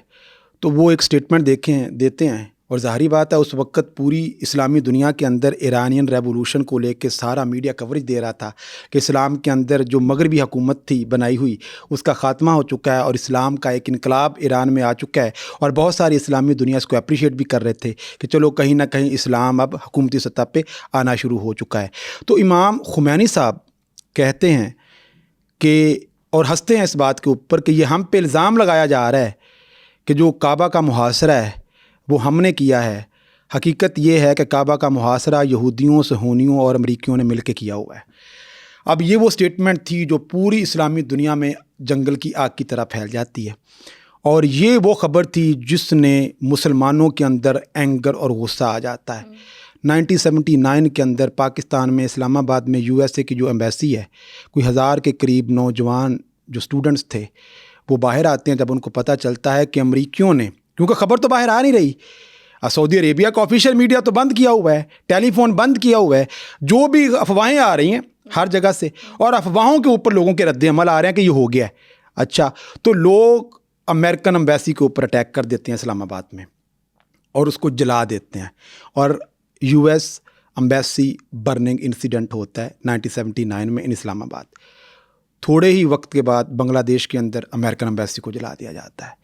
تو وہ ایک سٹیٹمنٹ دیتے ہیں، اور ظاہری بات ہے اس وقت پوری اسلامی دنیا کے اندر ایرانین ریولوشن کو لے کے سارا میڈیا کوریج دے رہا تھا کہ اسلام کے اندر جو مغربی حکومت تھی بنائی ہوئی اس کا خاتمہ ہو چکا ہے، اور اسلام کا ایک انقلاب ایران میں آ چکا ہے. اور بہت ساری اسلامی دنیا اس کو اپریشیٹ بھی کر رہے تھے کہ چلو کہیں نہ کہیں اسلام اب حکومتی سطح پہ آنا شروع ہو چکا ہے. تو امام خمینی صاحب کہتے ہیں کہ، اور ہنستے ہیں اس بات کے اوپر کہ یہ ہم پہ الزام لگایا جا رہا ہے کہ جو کعبہ کا محاصرہ ہے وہ ہم نے کیا ہے. حقیقت یہ ہے کہ کعبہ کا محاصرہ یہودیوں، صہیونیوں اور امریکیوں نے مل کے کیا ہوا ہے. اب یہ وہ سٹیٹمنٹ تھی جو پوری اسلامی دنیا میں جنگل کی آگ کی طرح پھیل جاتی ہے، اور یہ وہ خبر تھی جس نے مسلمانوں کے اندر اینگر اور غصہ آ جاتا ہے. 1979 کے اندر پاکستان میں اسلام آباد میں USA کی جو ایمبیسی ہے، کوئی 1000 کے قریب نوجوان جو اسٹوڈنٹس تھے وہ باہر آتے ہیں جب ان کو پتہ چلتا ہے کہ امریکیوں نے، کیونکہ خبر تو باہر آ نہیں رہی، سعودی عربیہ کا آفیشیل میڈیا تو بند کیا ہوا ہے، ٹیلی فون بند کیا ہوا ہے، جو بھی افواہیں آ رہی ہیں ہر جگہ سے، اور افواہوں کے اوپر لوگوں کے رد عمل آ رہے ہیں کہ یہ ہو گیا ہے. اچھا، تو لوگ امریکن ایمبیسی کے اوپر اٹیک کر دیتے ہیں اسلام آباد میں اور اس کو جلا دیتے ہیں، اور US ایمبیسی برننگ انسیڈنٹ ہوتا ہے 1979 میں ان اسلام آباد. تھوڑے ہی وقت کے بعد بنگلہ دیش کے اندر امریکن ایمبیسی کو جلا دیا جاتا ہے.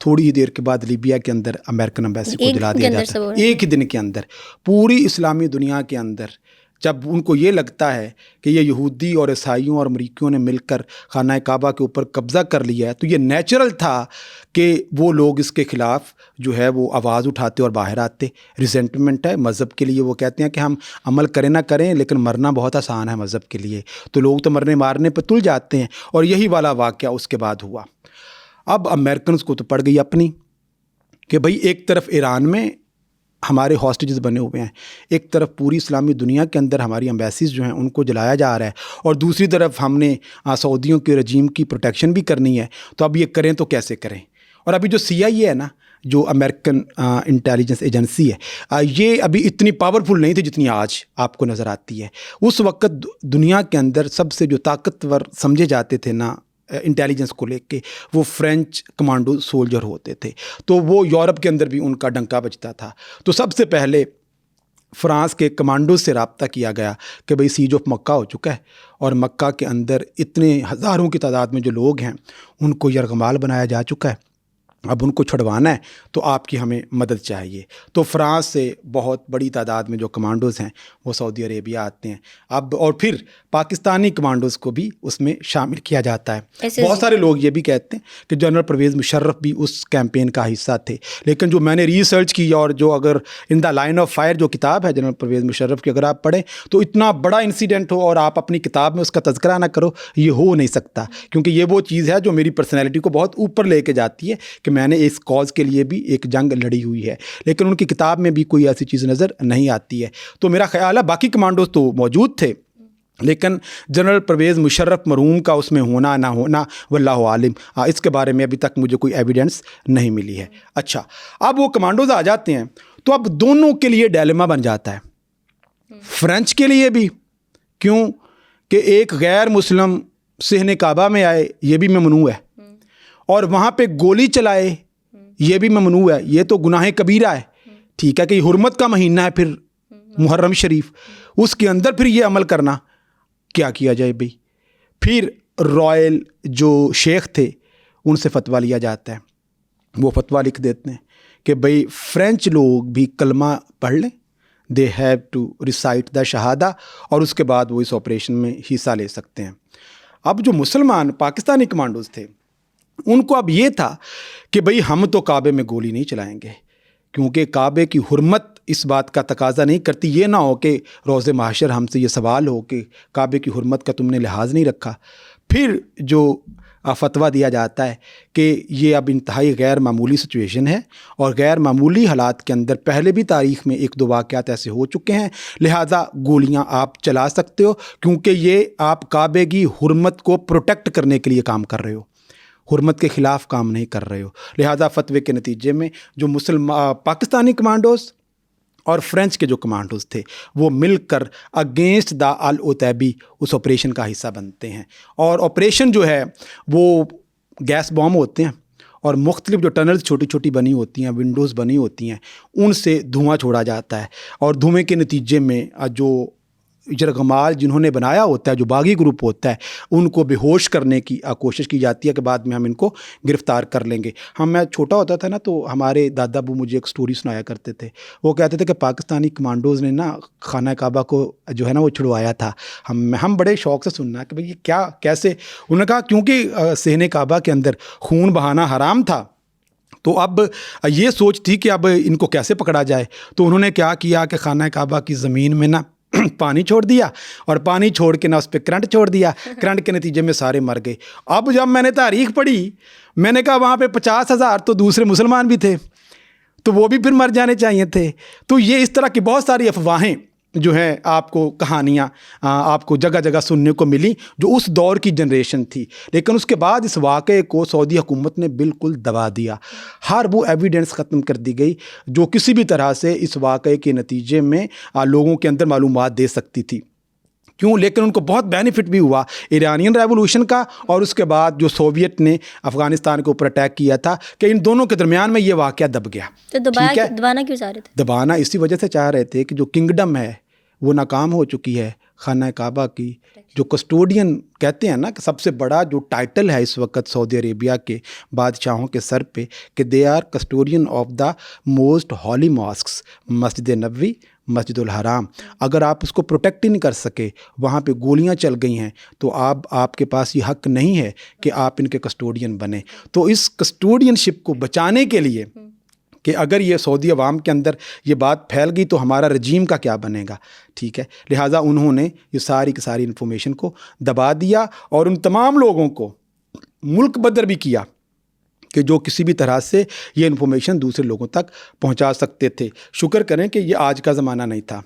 تھوڑی ہی دیر کے بعد لیبیا کے اندر امریکن ایمبیسی کو جلا دیا جاتا ہے. ایک ہی دن کے اندر پوری اسلامی دنیا کے اندر جب ان کو یہ لگتا ہے کہ یہ یہودی اور عیسائیوں اور امریکیوں نے مل کر خانہ کعبہ کے اوپر قبضہ کر لیا ہے، تو یہ نیچرل تھا کہ وہ لوگ اس کے خلاف جو ہے وہ آواز اٹھاتے اور باہر آتے. ریزنٹمنٹ ہے مذہب کے لیے، وہ کہتے ہیں کہ ہم عمل کریں نہ کریں لیکن مرنا بہت آسان ہے مذہب کے لیے، تو لوگ تو مارنے پہ تل جاتے ہیں. اور یہی والا واقعہ اس کے بعد ہوا. اب امریکنز کو تو پڑ گئی اپنی کہ بھئی ایک طرف ایران میں ہمارے ہاسٹیجز بنے ہوئے ہیں، ایک طرف پوری اسلامی دنیا کے اندر ہماری ایمبیسیز جو ہیں ان کو جلایا جا رہا ہے، اور دوسری طرف ہم نے سعودیوں کے رجیم کی پروٹیکشن بھی کرنی ہے. تو اب یہ کریں تو کیسے کریں؟ اور ابھی جو CIA ہے نا، جو امریکن انٹیلیجنس ایجنسی ہے، یہ ابھی اتنی پاورفل نہیں تھی جتنی آج آپ کو نظر آتی ہے. اس وقت دنیا کے اندر سب سے جو طاقتور سمجھے جاتے تھے نا انٹیلیجنس کو لے کے، وہ فرینچ کمانڈو سولجر ہوتے تھے. تو وہ یورپ کے اندر بھی ان کا ڈنکا بجتا تھا. تو سب سے پہلے فرانس کے کمانڈو سے رابطہ کیا گیا کہ بھئی سیج آف مکہ ہو چکا ہے، اور مکہ کے اندر اتنے ہزاروں کی تعداد میں جو لوگ ہیں ان کو یرغمال بنایا جا چکا ہے، اب ان کو چھڑوانا ہے تو آپ کی ہمیں مدد چاہیے. تو فرانس سے بہت بڑی تعداد میں جو کمانڈوز ہیں وہ سعودی عربیہ آتے ہیں اب, اور پھر پاکستانی کمانڈوز کو بھی اس میں شامل کیا جاتا ہے. بہت سارے لوگ یہ بھی کہتے ہیں کہ جنرل پرویز مشرف بھی اس کیمپین کا حصہ تھے, لیکن جو میں نے ریسرچ کی اور جو اگر ان دا لائن آف فائر جو کتاب ہے جنرل پرویز مشرف کی اگر آپ پڑھیں تو اتنا بڑا انسیڈنٹ ہو اور آپ اپنی کتاب میں اس کا تذکرہ نہ کرو, یہ ہو نہیں سکتا, کیونکہ یہ وہ چیز ہے جو میری پرسنالٹی کو بہت اوپر لے کے جاتی ہے کہ میں نے اس کاز کے لیے بھی ایک جنگ لڑی ہوئی ہے, لیکن ان کی کتاب میں بھی کوئی ایسی چیز نظر نہیں آتی ہے. تو میرا خیال ہے باقی کمانڈوز تو موجود تھے, لیکن جنرل پرویز مشرف مرحوم کا اس میں ہونا نہ ہونا واللہ عالم, اس کے بارے میں ابھی تک مجھے کوئی ایویڈنس نہیں ملی ہے. اچھا, اب وہ کمانڈوز آ جاتے ہیں تو اب دونوں کے لیے ڈیلیما بن جاتا ہے, فرینچ کے لیے بھی, کیوں کہ ایک غیر مسلم صحن کعبہ میں آئے, یہ بھی ممنوع ہے, اور وہاں پہ گولی چلائے, یہ بھی ممنوع ہے, یہ تو گناہ کبیرہ ہے. ٹھیک ہے کہ یہ حرمت کا مہینہ ہے, پھر محرم شریف, اس کے اندر پھر یہ عمل کرنا, کیا کیا جائے بھائی؟ پھر رائل جو شیخ تھے ان سے فتویٰ لیا جاتا ہے, وہ فتویٰ لکھ دیتے ہیں کہ بھائی فرینچ لوگ بھی کلمہ پڑھ لیں, they have to recite the شہادہ, اور اس کے بعد وہ اس آپریشن میں حصہ لے سکتے ہیں. اب جو مسلمان پاکستانی کمانڈوز تھے ان کو اب یہ تھا کہ بھئی ہم تو کعبے میں گولی نہیں چلائیں گے, کیونکہ کعبے کی حرمت اس بات کا تقاضا نہیں کرتی. یہ نہ ہو کہ روز محشر ہم سے یہ سوال ہو کہ کعبے کی حرمت کا تم نے لحاظ نہیں رکھا. پھر جو فتویٰ دیا جاتا ہے کہ یہ اب انتہائی غیر معمولی سچویشن ہے, اور غیر معمولی حالات کے اندر پہلے بھی تاریخ میں ایک دو واقعات ایسے ہو چکے ہیں, لہٰذا گولیاں آپ چلا سکتے ہو, کیونکہ یہ آپ کعبے کی حرمت کو پروٹیکٹ کرنے کے لیے کام کر رہے ہو, حرمت کے خلاف کام نہیں کر رہے ہو. لہٰذا فتوے کے نتیجے میں جو پاکستانی کمانڈوز اور فرینچ کے جو کمانڈوز تھے وہ مل کر اگینسٹ دا العتیبی اس آپریشن کا حصہ بنتے ہیں. اور آپریشن جو ہے وہ گیس بام ہوتے ہیں, اور مختلف جو ٹنلز چھوٹی چھوٹی بنی ہوتی ہیں, ونڈوز بنی ہوتی ہیں, ان سے دھواں چھوڑا جاتا ہے, اور دھوئیں کے نتیجے میں جو یرغمال جنہوں نے بنایا ہوتا ہے, جو باغی گروپ ہوتا ہے, ان کو بے ہوش کرنے کی کوشش کی جاتی ہے کہ بعد میں ہم ان کو گرفتار کر لیں گے. میں چھوٹا ہوتا تھا نا, تو ہمارے دادا ابو مجھے ایک سٹوری سنایا کرتے تھے. وہ کہتے تھے کہ پاکستانی کمانڈوز نے نا خانہ کعبہ کو جو ہے نا وہ چھڑوایا تھا. ہم بڑے شوق سے سننا کہ بھئی یہ کیا کیسے. انہوں نے کہا کیونکہ صحن کعبہ کے اندر خون بہانا حرام تھا, تو اب یہ سوچ تھی کہ اب ان کو کیسے پکڑا جائے. تو انہوں نے کیا کیا کہ خانہ کعبہ کی زمین میں نا پانی چھوڑ دیا, اور پانی چھوڑ کے نا اس پہ کرنٹ چھوڑ دیا. کرنٹ کے نتیجے میں سارے مر گئے. اب جب میں نے تاریخ پڑھی, میں نے کہا وہاں پہ 50,000 تو دوسرے مسلمان بھی تھے, تو وہ بھی پھر مر جانے چاہیے تھے. تو یہ اس طرح کی بہت ساری افواہیں جو ہیں آپ کو کہانیاں آپ کو جگہ جگہ سننے کو ملی جو اس دور کی جنریشن تھی. لیکن اس کے بعد اس واقعے کو سعودی حکومت نے بالکل دبا دیا. ہر وہ ایویڈنس ختم کر دی گئی جو کسی بھی طرح سے اس واقعے کے نتیجے میں لوگوں کے اندر معلومات دے سکتی تھی. کیوں؟ لیکن ان کو بہت بینیفٹ بھی ہوا ایرانین ریولوشن کا, اور اس کے بعد جو سوویت نے افغانستان کے اوپر اٹیک کیا تھا, کہ ان دونوں کے درمیان میں یہ واقعہ دب گیا. تو دبانا کیوں چاہ رہے تھے؟ دبانا اسی وجہ سے چاہ رہے تھے کہ جو کنگڈم ہے وہ ناکام ہو چکی ہے. خانہ کعبہ کی جو کسٹوڈین کہتے ہیں نا, کہ سب سے بڑا جو ٹائٹل ہے اس وقت سعودی عربیہ کے بادشاہوں کے سر پہ, کہ they are custodian of the most holy mosques, مسجد نبوی, مسجد الحرام. اگر آپ اس کو پروٹیکٹ ہی نہیں کر سکے, وہاں پہ گولیاں چل گئی ہیں, تو آپ کے پاس یہ حق نہیں ہے کہ آپ ان کے کسٹوڈین بنیں. تو اس کسٹوڈین شپ کو بچانے کے لیے کہ اگر یہ سعودی عوام کے اندر یہ بات پھیل گئی تو ہمارا رجیم کا کیا بنے گا, ٹھیک ہے, لہٰذا انہوں نے یہ ساری کی ساری انفارمیشن کو دبا دیا, اور ان تمام لوگوں کو ملک بدر بھی کیا کہ جو کسی بھی طرح سے یہ انفارمیشن دوسرے لوگوں تک پہنچا سکتے تھے. شکر کریں کہ یہ آج کا زمانہ نہیں تھا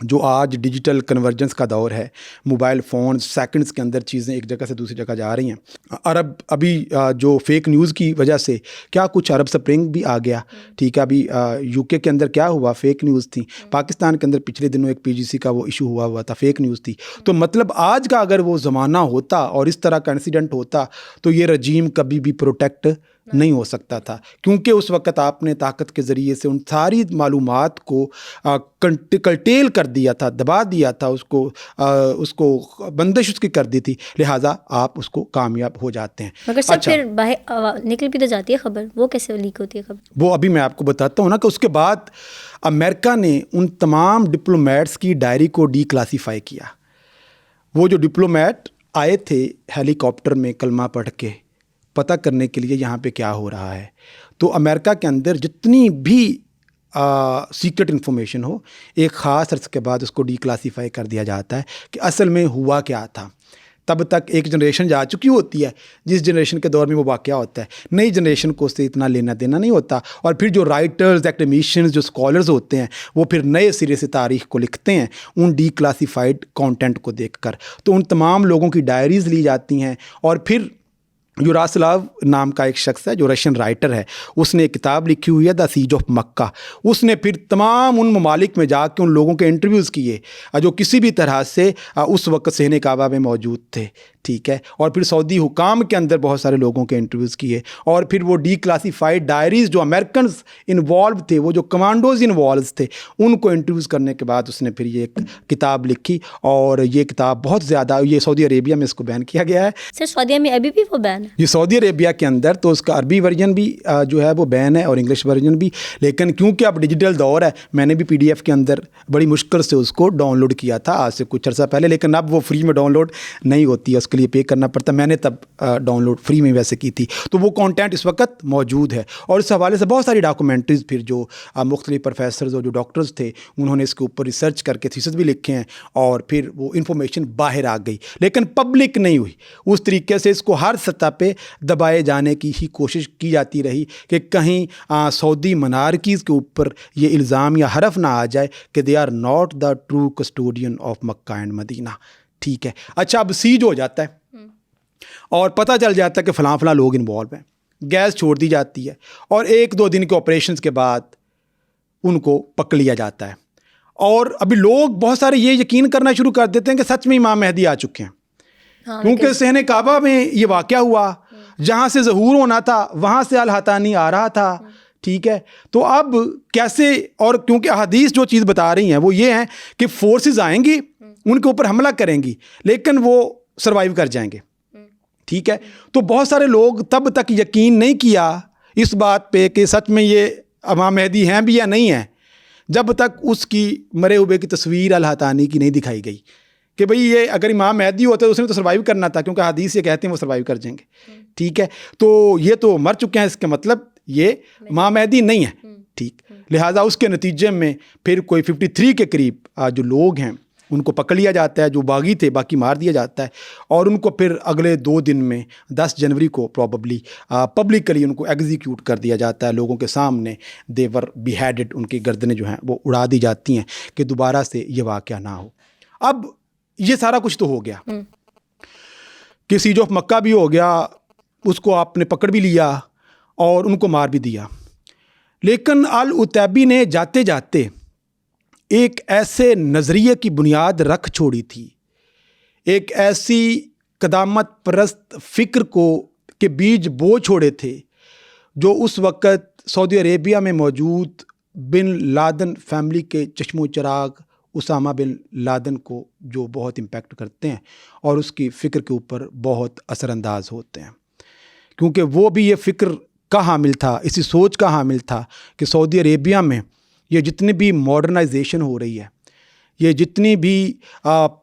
جو آج ڈیجیٹل کنورجنس کا دور ہے. موبائل فون سیکنڈز کے اندر چیزیں ایک جگہ سے دوسری جگہ جا رہی ہیں. ابھی جو فیک نیوز کی وجہ سے کیا کچھ عرب سپرنگ بھی آ گیا, ٹھیک ہے. ابھی یو کے اندر کیا ہوا, فیک نیوز تھی. پاکستان کے اندر پچھلے دنوں ایک PGC کا وہ ایشو ہوا تھا, فیک نیوز تھی. تو مطلب آج کا اگر وہ زمانہ ہوتا اور اس طرح کا انسیڈنٹ ہوتا تو یہ رجیم کبھی بھی پروٹیکٹ نہیں ہو سکتا تھا، کیونکہ اس وقت آپ نے طاقت کے ذریعے سے ان ساری معلومات کو کلٹیل کر دیا تھا، دبا دیا تھا، اس کو بندش اس کی کر دی تھی، لہٰذا آپ اس کو کامیاب ہو جاتے ہیں. مگر سب پھر باہر نکل بھی تو جاتی ہے خبر، وہ کیسے لیک ہوتی ہے خبر؟ وہ ابھی میں آپ کو بتاتا ہوں نا کہ اس کے بعد امریکہ نے ان تمام ڈپلومیٹس کی ڈائری کو ڈی کلاسیفائی کیا. وہ جو ڈپلومیٹ آئے تھے ہیلی کاپٹر میں کلمہ پڑھ کے پتہ کرنے کے لیے یہاں پہ کیا ہو رہا ہے، تو امریکہ کے اندر جتنی بھی سیکرٹ انفارمیشن ہو ایک خاص عرصے کے بعد اس کو ڈی کلاسیفائی کر دیا جاتا ہے کہ اصل میں ہوا کیا تھا. تب تک ایک جنریشن جا چکی ہوتی ہے جس جنریشن کے دور میں وہ واقعہ ہوتا ہے، نئی جنریشن کو اس سے اتنا لینا دینا نہیں ہوتا. اور پھر جو رائٹرز، ایکڈیمیشنز، جو اسکالرز ہوتے ہیں وہ پھر نئے سرے سے تاریخ کو لکھتے ہیں ان ڈی کلاسیفائڈ کانٹینٹ کو دیکھ کر. تو ان تمام لوگوں کی ڈائریز لی جاتی ہیں، اور پھر جو راسلاو نام کا ایک شخص ہے جو رشین رائٹر ہے، اس نے ایک کتاب لکھی ہوئی ہے دا سیج آف مکہ. اس نے پھر تمام ان ممالک میں جا کے ان لوگوں کے انٹرویوز کیے جو کسی بھی طرح سے اس وقت صحن کعبہ میں موجود تھے، ٹھیک ہے. اور پھر سعودی حکام کے اندر بہت سارے لوگوں کے انٹرویوز کیے، اور پھر وہ ڈی کلاسیفائڈ ڈائریز جو امریکنز انوالو تھے، وہ جو کمانڈوز انوالوز تھے، ان کو انٹرویوز کرنے کے بعد اس نے پھر یہ ایک کتاب لکھی. اور یہ کتاب بہت زیادہ، یہ سعودی عربیہ میں اس کو بین کیا گیا ہے. سر سعودیہ میں ابھی بھی وہ بین ہے؟ یہ سعودی عربیہ کے اندر تو اس کا عربی ورژن بھی جو ہے وہ بین ہے اور انگلش ورژن بھی، لیکن کیونکہ اب ڈیجیٹل دور ہے، میں نے بھی پی ڈی ایف کے اندر بڑی مشکل سے اس کو ڈاؤن لوڈ کیا تھا آج سے کچھ عرصہ پہلے، لیکن اب وہ فری میں ڈاؤن لوڈ نہیں ہوتی ہے، اس کے لیے پے کرنا پڑتا. میں نے تب ڈاؤن لوڈ فری میں ویسے کی تھی. تو وہ کانٹینٹ اس وقت موجود ہے، اور اس حوالے سے بہت ساری ڈاکومنٹریز پھر جو مختلف پروفیسرز اور جو ڈاکٹرز تھے انہوں نے اس کے اوپر ریسرچ کر کے تھیسس بھی لکھے ہیں، اور پھر وہ انفارمیشن باہر آ گئی لیکن پبلک نہیں ہوئی. اس طریقے سے اس کو ہر سطح پہ دبائے جانے کی ہی کوشش کی جاتی رہی کہ کہیں سعودی منارکیز کے اوپر یہ الزام یا حرف نہ آ جائے کہ they are not the true custodian of Mecca and Medina. ٹھیک ہے. اچھا، اب سیج ہو جاتا ہے اور پتہ چل جاتا ہے کہ فلاں فلاں لوگ انوالو ہیں، گیس چھوڑ دی جاتی ہے، اور 1-2 دن کے آپریشنز کے بعد ان کو پکڑ لیا جاتا ہے. اور ابھی لوگ بہت سارے یہ یقین کرنا شروع کر دیتے ہیں کہ سچ میں امام مہدی آ چکے ہیں، کیونکہ صحن کعبہ میں یہ واقعہ ہوا، جہاں سے ظہور ہونا تھا وہاں سے الحتانی آ رہا تھا. ٹھیک ہے. تو اب کیسے، اور کیونکہ احادیث جو چیز بتا رہی ہیں وہ یہ ہیں کہ فورسز آئیں گی، ان کے اوپر حملہ کریں گی، لیکن وہ سروائیو کر جائیں گے. ٹھیک ہے. تو بہت سارے لوگ تب تک یقین نہیں کیا اس بات پہ کہ سچ میں یہ امام مہدی ہیں بھی یا نہیں ہیں، جب تک اس کی مرے ہوئے کی تصویر الحتانی کی نہیں دکھائی گئی کہ بھئی یہ اگر امام مہدی ہوتا ہے اس نے تو سروائیو کرنا تھا، کیونکہ حدیث یہ کہتے ہیں وہ سروائیو کر جائیں گے. ٹھیک ہے. تو یہ تو مر چکے ہیں، اس کے مطلب یہ امام مہدی نہیں ہے. ٹھیک. لہٰذا اس کے نتیجے میں پھر کوئی 53 کے قریب جو لوگ ہیں ان کو پکڑ لیا جاتا ہے، جو باغی تھے باقی مار دیا جاتا ہے، اور ان کو پھر اگلے 2 دن میں 10 جنوری کو پروبیبلی پبلکلی ان کو ایگزیکیوٹ کر دیا جاتا ہے لوگوں کے سامنے. دیور بیہیڈڈ، ان کی گردنیں جو ہیں وہ اڑا دی جاتی ہیں کہ دوبارہ سے یہ واقعہ نہ ہو. اب یہ سارا کچھ تو ہو گیا کہ سیج آف مکہ بھی ہو گیا، اس کو آپ نے پکڑ بھی لیا اور ان کو مار بھی دیا. لیکن العتیبی نے جاتے جاتے ایک ایسے نظریے کی بنیاد رکھ چھوڑی تھی، ایک ایسی قدامت پرست فکر کو کے بیج بو چھوڑے تھے جو اس وقت سعودی عربیہ میں موجود بن لادن فیملی کے چشم و چراغ اسامہ بن لادن کو جو بہت امپیکٹ کرتے ہیں اور اس کی فکر کے اوپر بہت اثر انداز ہوتے ہیں، کیونکہ وہ بھی یہ فکر کا حامل تھا، اسی سوچ کا حامل تھا کہ سعودی عربیہ میں یہ جتنی بھی ماڈرنائزیشن ہو رہی ہے، یہ جتنی بھی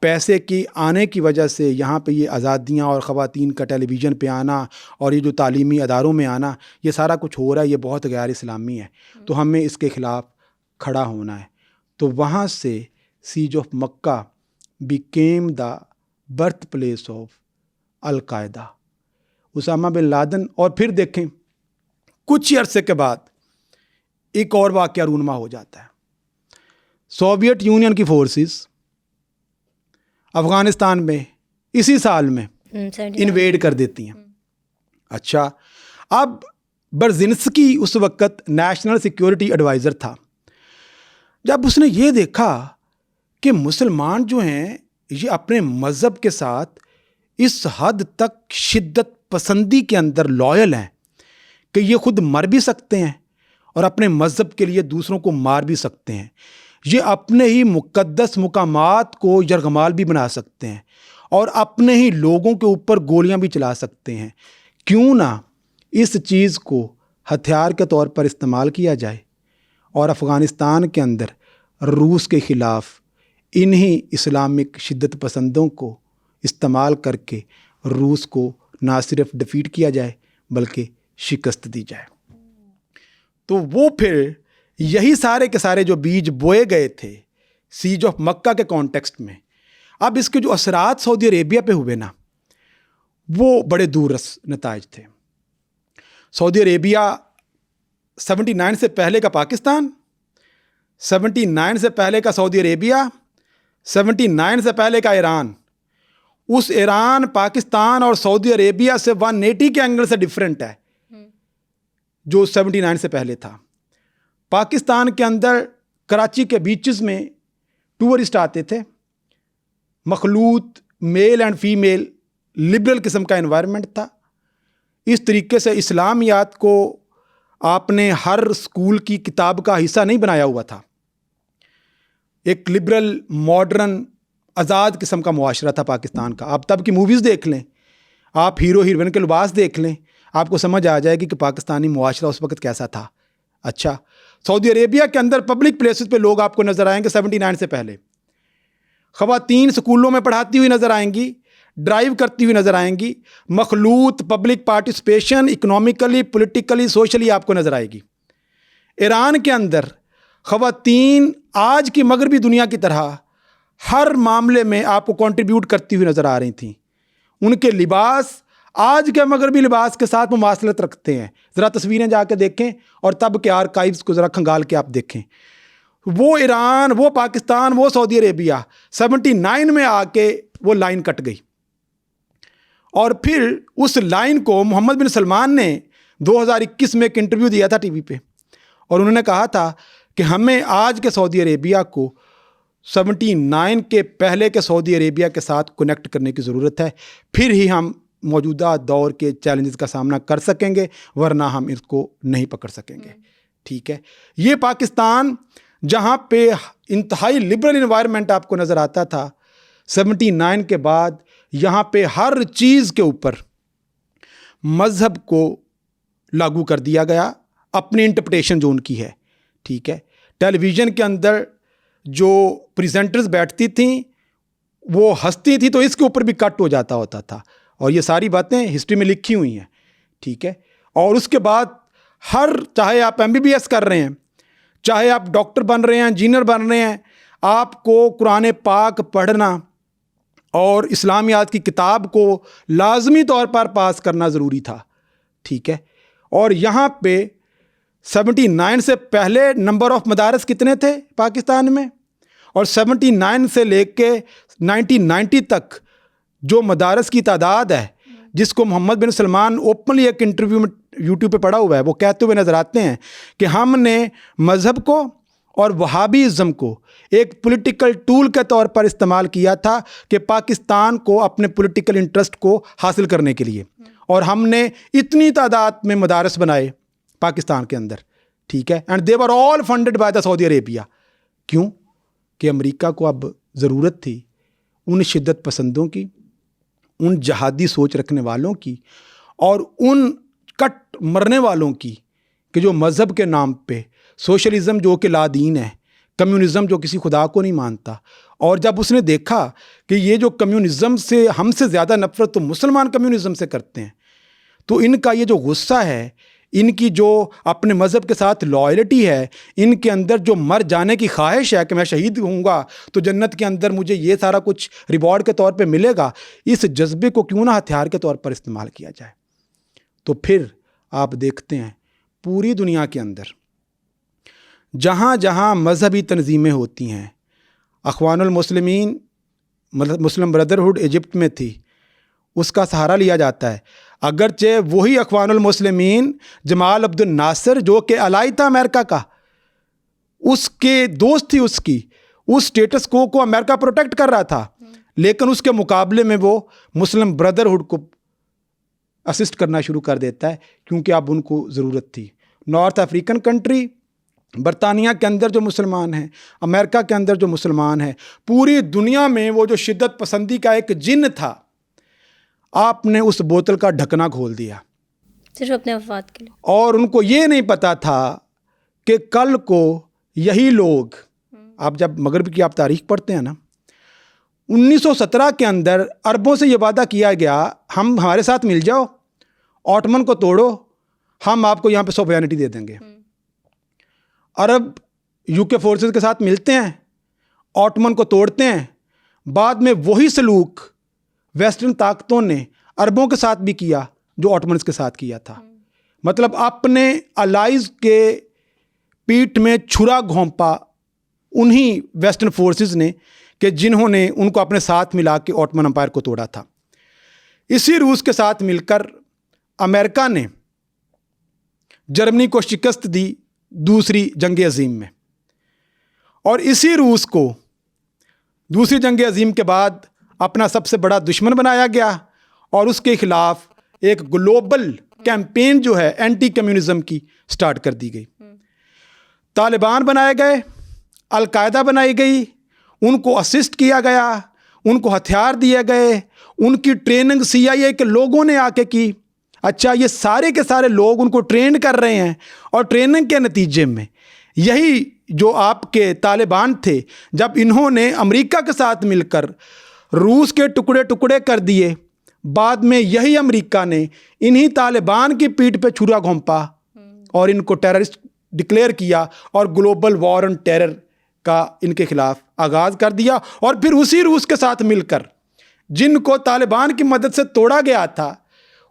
پیسے کی آنے کی وجہ سے یہاں پہ یہ آزادیاں اور خواتین کا ٹیلی ویژن پہ آنا اور یہ جو تعلیمی اداروں میں آنا، یہ سارا کچھ ہو رہا ہے، یہ بہت غیر اسلامی ہے. تو ہمیں اس کے خلاف کھڑا ہونا ہے. تو وہاں سے siege of Mecca became the birth place of al Qaeda, Osama bin Laden. اور پھر دیکھیں کچھ عرصے کے بعد ایک اور واقعہ رونما ہو جاتا ہے. سوویت یونین کی فورسز افغانستان میں اسی سال میں انویڈ کر دیتی ہیں. اچھا، اب برزنسکی اس وقت نیشنل سیکیورٹی ایڈوائزر تھا. جب اس نے یہ دیکھا کہ مسلمان جو ہیں یہ اپنے مذہب کے ساتھ اس حد تک شدت پسندی کے اندر لائل ہیں کہ یہ خود مر بھی سکتے ہیں اور اپنے مذہب کے لیے دوسروں کو مار بھی سکتے ہیں. یہ اپنے ہی مقدس مقامات کو یرغمال بھی بنا سکتے ہیں اور اپنے ہی لوگوں کے اوپر گولیاں بھی چلا سکتے ہیں. کیوں نہ اس چیز کو ہتھیار کے طور پر استعمال کیا جائے اور افغانستان کے اندر روس کے خلاف انہی اسلامک شدت پسندوں کو استعمال کر کے روس کو نہ صرف ڈیفیٹ کیا جائے بلکہ شکست دی جائے. تو وہ پھر یہی سارے کے سارے جو بیج بوئے گئے تھے سیج آف مکہ کے کانٹیکسٹ میں، اب اس کے جو اثرات سعودی عربیہ پہ ہوئے نا وہ بڑے دوررس نتائج تھے. سعودی عربیہ 79 سے پہلے کا پاکستان، 79 سے پہلے کا سعودی عربیہ، 79 سے پہلے کا ایران، اس ایران پاکستان اور سعودی عربیہ سے 180 کے اینگل سے ڈیفرنٹ ہے جو 79 سے پہلے تھا. پاکستان کے اندر کراچی کے بیچز میں ٹورسٹ آتے تھے، مخلوط میل اینڈ فیمیل لبرل قسم کا انوائرمنٹ تھا. اس طریقے سے اسلامیات کو آپ نے ہر اسکول کی کتاب کا حصہ نہیں بنایا ہوا تھا. ایک لبرل ماڈرن آزاد قسم کا معاشرہ تھا پاکستان کا. آپ تب کی موویز دیکھ لیں، آپ ہیرو ہیروئن کے لباس دیکھ لیں، آپ کو سمجھ آ جائے گی کہ پاکستانی معاشرہ اس وقت کیسا تھا. اچھا، سعودی عربیہ کے اندر پبلک پلیسز پہ لوگ آپ کو نظر آئیں گے 79 سے پہلے. خواتین اسکولوں میں پڑھاتی ہوئی نظر آئیں گی، ڈرائیو کرتی ہوئی نظر آئیں گی، مخلوط public participation economically politically socially آپ کو نظر آئے گی. ایران کے اندر خواتین آج کی مغربی دنیا کی طرح ہر معاملے میں آپ کو کنٹریبیوٹ کرتی ہوئی نظر آ رہی تھیں. ان کے لباس آج کے مغربی لباس کے ساتھ مماثلت رکھتے ہیں. ذرا تصویریں جا کے دیکھیں اور تب کے آرکائیوز کو ذرا کھنگال کے آپ دیکھیں. وہ ایران، وہ پاکستان، وہ سعودی عربیہ 79 میں آ کے وہ لائن کٹ گئی. اور پھر اس لائن کو محمد بن سلمان نے 2021 میں ایک انٹرویو دیا تھا ٹی وی پہ، اور انہوں نے کہا تھا کہ ہمیں آج کے سعودی عربیہ کو 79 کے پہلے کے سعودی عربیہ کے ساتھ کنیکٹ کرنے کی ضرورت ہے، پھر ہی ہم موجودہ دور کے چیلنجز کا سامنا کر سکیں گے، ورنہ ہم اس کو نہیں پکڑ سکیں گے. ٹھیک ہے، یہ پاکستان جہاں پہ انتہائی لبرل انوائرمنٹ آپ کو نظر آتا تھا، 79 کے بعد یہاں پہ ہر چیز کے اوپر مذہب کو لاگو کر دیا گیا، اپنی انٹرپریٹیشن جو ان کی ہے. ٹھیک ہے، ٹیلی ویژن کے اندر جو پریزنٹرز بیٹھتی تھیں وہ ہنستی تھی تو اس کے اوپر بھی کٹ ہو جاتا ہوتا تھا، اور یہ ساری باتیں ہسٹری میں لکھی ہوئی ہیں. ٹھیک ہے، اور اس کے بعد چاہے آپ MBBS کر رہے ہیں، چاہے آپ ڈاکٹر بن رہے ہیں، انجینئر بن رہے ہیں، آپ کو قرآن پاک پڑھنا اور اسلامیات کی کتاب کو لازمی طور پر پاس کرنا ضروری تھا. ٹھیک ہے، اور یہاں پہ 79 سے پہلے نمبر آف مدارس کتنے تھے پاکستان میں، اور 79 سے لے کے 1990 تک جو مدارس کی تعداد ہے، جس کو محمد بن سلمان اوپنلی ایک انٹرویو میں یوٹیوب پہ پڑھا ہوا ہے، وہ کہتے ہوئے نظر آتے ہیں کہ ہم نے مذہب کو اور وہابیزم کو ایک پولیٹیکل ٹول کے طور پر استعمال کیا تھا کہ پاکستان کو اپنے پولیٹیکل انٹرسٹ کو حاصل کرنے کے لیے، اور ہم نے اتنی تعداد میں مدارس بنائے پاکستان کے اندر. ٹھیک ہے، and they were all funded by the Saudi Arabia. کیوں؟ کہ امریکہ کو اب ضرورت تھی ان شدت پسندوں کی، ان جہادی سوچ رکھنے والوں کی، اور ان کٹ مرنے والوں کی کہ جو مذہب کے نام پہ سوشلزم جو کہ لا دین ہے، کمیونزم جو کسی خدا کو نہیں مانتا. اور جب اس نے دیکھا کہ یہ جو کمیونزم سے ہم سے زیادہ نفرت تو مسلمان کمیونزم سے کرتے ہیں، تو ان کا یہ جو غصہ ہے، ان کی جو اپنے مذہب کے ساتھ لائلٹی ہے، ان کے اندر جو مر جانے کی خواہش ہے کہ میں شہید ہوں گا تو جنت کے اندر مجھے یہ سارا کچھ ریوارڈ کے طور پہ ملے گا، اس جذبے کو کیوں نہ ہتھیار کے طور پر استعمال کیا جائے. تو پھر آپ دیکھتے ہیں پوری دنیا کے اندر جہاں جہاں مذہبی تنظیمیں ہوتی ہیں، اخوان المسلمین مسلم بردرہڈ ایجپٹ میں تھی، اس کا سہارا لیا جاتا ہے. اگرچہ وہی اخوان المسلمین جمال عبد الناصر جو کہ الائی تھا امریکہ کا، اس کے دوست تھی، اس کی اس سٹیٹس کو امریکہ پروٹیکٹ کر رہا تھا، لیکن اس کے مقابلے میں وہ مسلم بردرہڈ کو اسسٹ کرنا شروع کر دیتا ہے کیونکہ اب ان کو ضرورت تھی. نارتھ افریقن کنٹری، برطانیہ کے اندر جو مسلمان ہیں، امریکہ کے اندر جو مسلمان ہیں، پوری دنیا میں وہ جو شدت پسندی کا ایک جن تھا، آپ نے اس بوتل کا ڈھکنا کھول دیا صرف اپنے مفاد کے لیے. اور ان کو یہ نہیں پتا تھا کہ کل کو یہی لوگ، آپ جب مغرب کی آپ تاریخ پڑھتے ہیں نا، 1917 کے اندر عربوں سے یہ وعدہ کیا گیا، ہمارے ساتھ مل جاؤ، آٹمن کو توڑو، ہم آپ کو یہاں پہ سوورینٹی دے دیں گے. عرب یو کے فورسز کے ساتھ ملتے ہیں، آٹمن کو توڑتے ہیں. بعد میں وہی سلوک ویسٹرن طاقتوں نے عربوں کے ساتھ بھی کیا جو آٹمنز کے ساتھ کیا تھا. مطلب اپنے الائز کے پیٹھ میں چھرا گھونپا انہی ویسٹرن فورسز نے کہ جنہوں نے ان کو اپنے ساتھ ملا کے آٹمن امپائر کو توڑا تھا. اسی روس کے ساتھ مل کر امریکہ نے جرمنی کو شکست دی دوسری جنگ عظیم میں، اور اسی روس کو دوسری جنگ عظیم کے بعد اپنا سب سے بڑا دشمن بنایا گیا اور اس کے خلاف ایک گلوبل کیمپین جو ہے اینٹی کمیونزم کی سٹارٹ کر دی گئی. طالبان بنائے گئے، القاعدہ بنائی گئی، ان کو اسسٹ کیا گیا، ان کو ہتھیار دیے گئے، ان کی ٹریننگ CIA کے لوگوں نے آ کے کی. اچھا، یہ سارے کے سارے لوگ ان کو ٹرین کر رہے ہیں، اور ٹریننگ کے نتیجے میں یہی جو آپ کے طالبان تھے، جب انہوں نے امریکہ کے ساتھ مل کر روس کے ٹکڑے ٹکڑے کر دیے، بعد میں یہی امریکہ نے انہی طالبان کی پیٹھ پہ چھرا گھونپا اور ان کو ٹیررسٹ ڈکلیئر کیا اور گلوبل وار آن ٹیرر کا ان کے خلاف آغاز کر دیا. اور پھر اسی روس کے ساتھ مل کر جن کو طالبان کی مدد سے توڑا گیا تھا،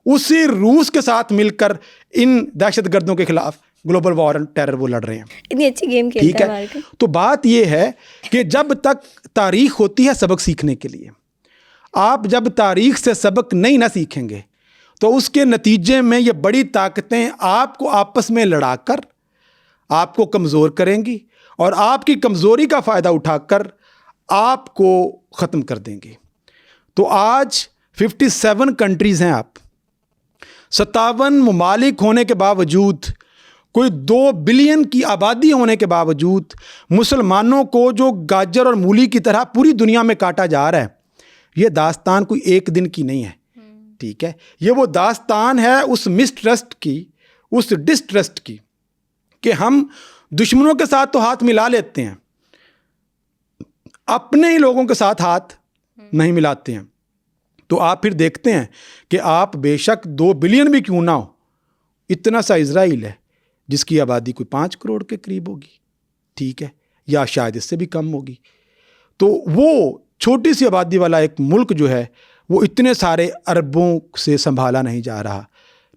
اسی روس کے ساتھ مل کر ان دہشت گردوں کے خلاف گلوبل وار آن ٹیرر وہ لڑ رہے ہیں. اتنی اچھی گیم کھیلتا ہے. تو بات یہ ہے کہ جب تک تاریخ ہوتی ہے سبق سیکھنے کے لیے، آپ جب تاریخ سے سبق نہیں نہ سیکھیں گے تو اس کے نتیجے میں یہ بڑی طاقتیں آپ کو آپس میں لڑا کر آپ کو کمزور کریں گی، اور آپ کی کمزوری کا فائدہ اٹھا کر آپ کو ختم کر دیں گے. تو آج 57 کنٹریز ہیں، آپ 57 ممالک ہونے کے باوجود، کوئی 2 بلین کی آبادی ہونے کے باوجود، مسلمانوں کو جو گاجر اور مولی کی طرح پوری دنیا میں کاٹا جا رہا ہے، یہ داستان کوئی ایک دن کی نہیں ہے. ٹھیک ہے، یہ وہ داستان ہے اس مسٹرسٹ کی، اس ڈسٹرسٹ کی، کہ ہم دشمنوں کے ساتھ تو ہاتھ ملا لیتے ہیں، اپنے ہی لوگوں کے ساتھ ہاتھ نہیں ملاتے ہیں. تو آپ پھر دیکھتے ہیں کہ آپ بے شک 2 بلین بھی کیوں نہ ہو، اتنا سا اسرائیل ہے جس کی آبادی کوئی 5 کروڑ کے قریب ہوگی، ٹھیک ہے، یا شاید اس سے بھی کم ہوگی. تو وہ چھوٹی سی آبادی والا ایک ملک جو ہے وہ اتنے سارے عربوں سے سنبھالا نہیں جا رہا.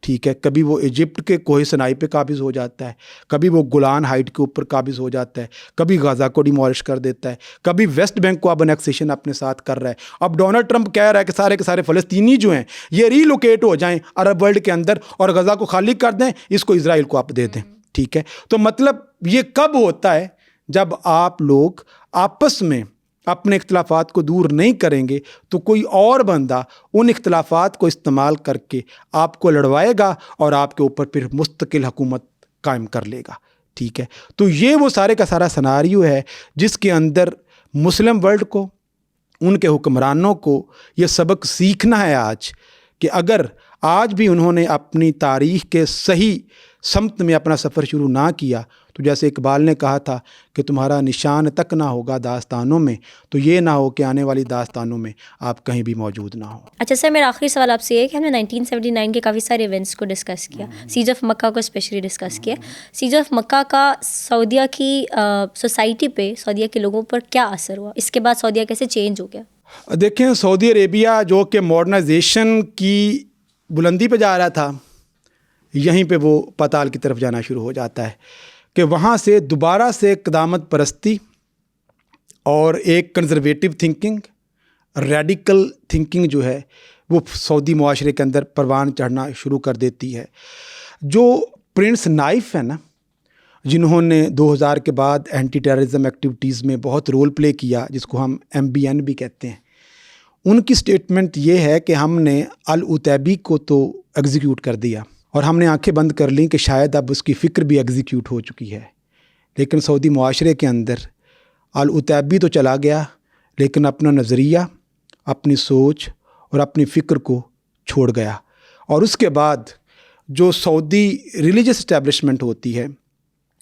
ٹھیک ہے، کبھی وہ ایجپٹ کے کوہ سنائی پہ قابض ہو جاتا ہے، کبھی وہ گولان ہائٹ کے اوپر قابض ہو جاتا ہے، کبھی غزہ کو ڈیمولش کر دیتا ہے، کبھی ویسٹ بینک کو اب انیکسیشن اپنے ساتھ کر رہا ہے. اب ڈونلڈ ٹرمپ کہہ رہا ہے کہ سارے کے سارے فلسطینی جو ہیں یہ ری لوکیٹ ہو جائیں عرب ورلڈ کے اندر اور غزہ کو خالی کر دیں، اس کو اسرائیل کو آپ دے دیں. ٹھیک ہے، تو مطلب یہ کب ہوتا ہے؟ جب آپ لوگ آپس میں اپنے اختلافات کو دور نہیں کریں گے تو کوئی اور بندہ ان اختلافات کو استعمال کر کے آپ کو لڑوائے گا اور آپ کے اوپر پھر مستقل حکومت قائم کر لے گا. ٹھیک ہے، تو یہ وہ سارے کا سارا سناریو ہے جس کے اندر مسلم ورلڈ کو، ان کے حکمرانوں کو یہ سبق سیکھنا ہے آج، کہ اگر آج بھی انہوں نے اپنی تاریخ کے صحیح سمت میں اپنا سفر شروع نہ کیا تو جیسے اقبال نے کہا تھا کہ تمہارا نشان تک نہ ہوگا داستانوں میں، تو یہ نہ ہو کہ آنے والی داستانوں میں آپ کہیں بھی موجود نہ ہوں. اچھا سر، میرا آخری سوال آپ سے یہ ہے کہ ہم نے 1979 کے کافی سارے ایونٹس کو ڈسکس کیا، سیج آف مکہ کو اسپیشلی ڈسکس کیا. سیج آف مکہ کا سعودیہ کی سوسائٹی پہ، سعودیہ کے لوگوں پر کیا اثر ہوا؟ اس کے بعد سعودیہ کیسے چینج ہو گیا؟ دیکھیں، سعودی عربیہ جو کہ ماڈرنائزیشن کی بلندی پہ جا رہا تھا، یہیں پہ وہ پتال کی طرف جانا شروع ہو جاتا ہے کہ وہاں سے دوبارہ سے قدامت پرستی اور ایک کنزرویٹو تھنکنگ، ریڈیکل تھنکنگ جو ہے وہ سعودی معاشرے کے اندر پروان چڑھنا شروع کر دیتی ہے. جو پرنس نائف ہے نا، جنہوں نے 2000 کے بعد اینٹی ٹیررزم ایکٹیویٹیز میں بہت رول پلے کیا، جس کو ہم MBN بھی کہتے ہیں، ان کی سٹیٹمنٹ یہ ہے کہ ہم نے العتیبی کو تو ایگزیکیوٹ کر دیا اور ہم نے آنکھیں بند کر لیں کہ شاید اب اس کی فکر بھی ایگزیکیوٹ ہو چکی ہے، لیکن سعودی معاشرے کے اندر العتیبی تو چلا گیا، لیکن اپنا نظریہ، اپنی سوچ اور اپنی فکر کو چھوڑ گیا۔ اور اس کے بعد جو سعودی ریلیجس اسٹیبلشمنٹ ہوتی ہے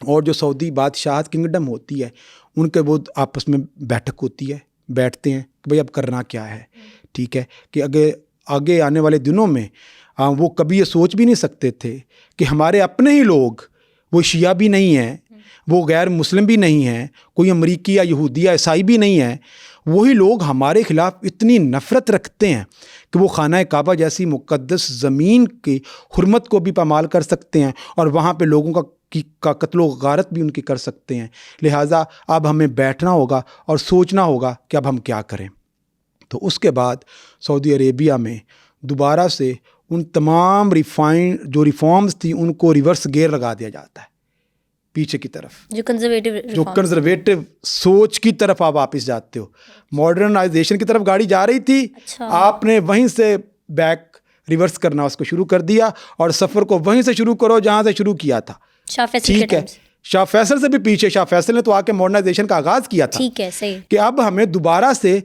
اور جو سعودی بادشاہت کنگڈم ہوتی ہے، ان کے وہ آپس میں بیٹھک ہوتی ہے، بیٹھتے ہیں کہ بھئی اب کرنا کیا ہے، ٹھیک ہے، کہ آگے آنے والے دنوں میں وہ کبھی یہ سوچ بھی نہیں سکتے تھے کہ ہمارے اپنے ہی لوگ، وہ شیعہ بھی نہیں ہیں، وہ غیر مسلم بھی نہیں ہیں، کوئی امریکی یا یہودی یا عیسائی بھی نہیں ہے، وہی لوگ ہمارے خلاف اتنی نفرت رکھتے ہیں کہ وہ خانہ کعبہ جیسی مقدس زمین کی حرمت کو بھی پامال کر سکتے ہیں اور وہاں پہ لوگوں کا قتل و غارت بھی ان کی کر سکتے ہیں۔ لہٰذا اب ہمیں بیٹھنا ہوگا اور سوچنا ہوگا کہ اب ہم کیا کریں۔ تو اس کے بعد سعودی عربیہ میں دوبارہ سے ان تمام جو ریفارمز تھی ان کو ریورس گیئر لگا دیا جاتا ہے، پیچھے کی طرف، جو کنزرویٹو سوچ کی طرف آپ واپس جاتے ہو۔ ماڈرنائزیشن کی طرف گاڑی جا رہی تھی، آپ نے وہیں سے بیک ریورس کرنا اس کو شروع کر دیا اور سفر کو وہیں سے شروع کرو جہاں سے شروع کیا تھا، ٹھیک ہے۔ شاہ فیصل سے بھی پیچھے، شاہ فیصل نے تو آ کے ماڈرنائزیشن کا آغاز کیا تھا، ٹھیک ہے، صحیح، کہ اب ہمیں دوبارہ سے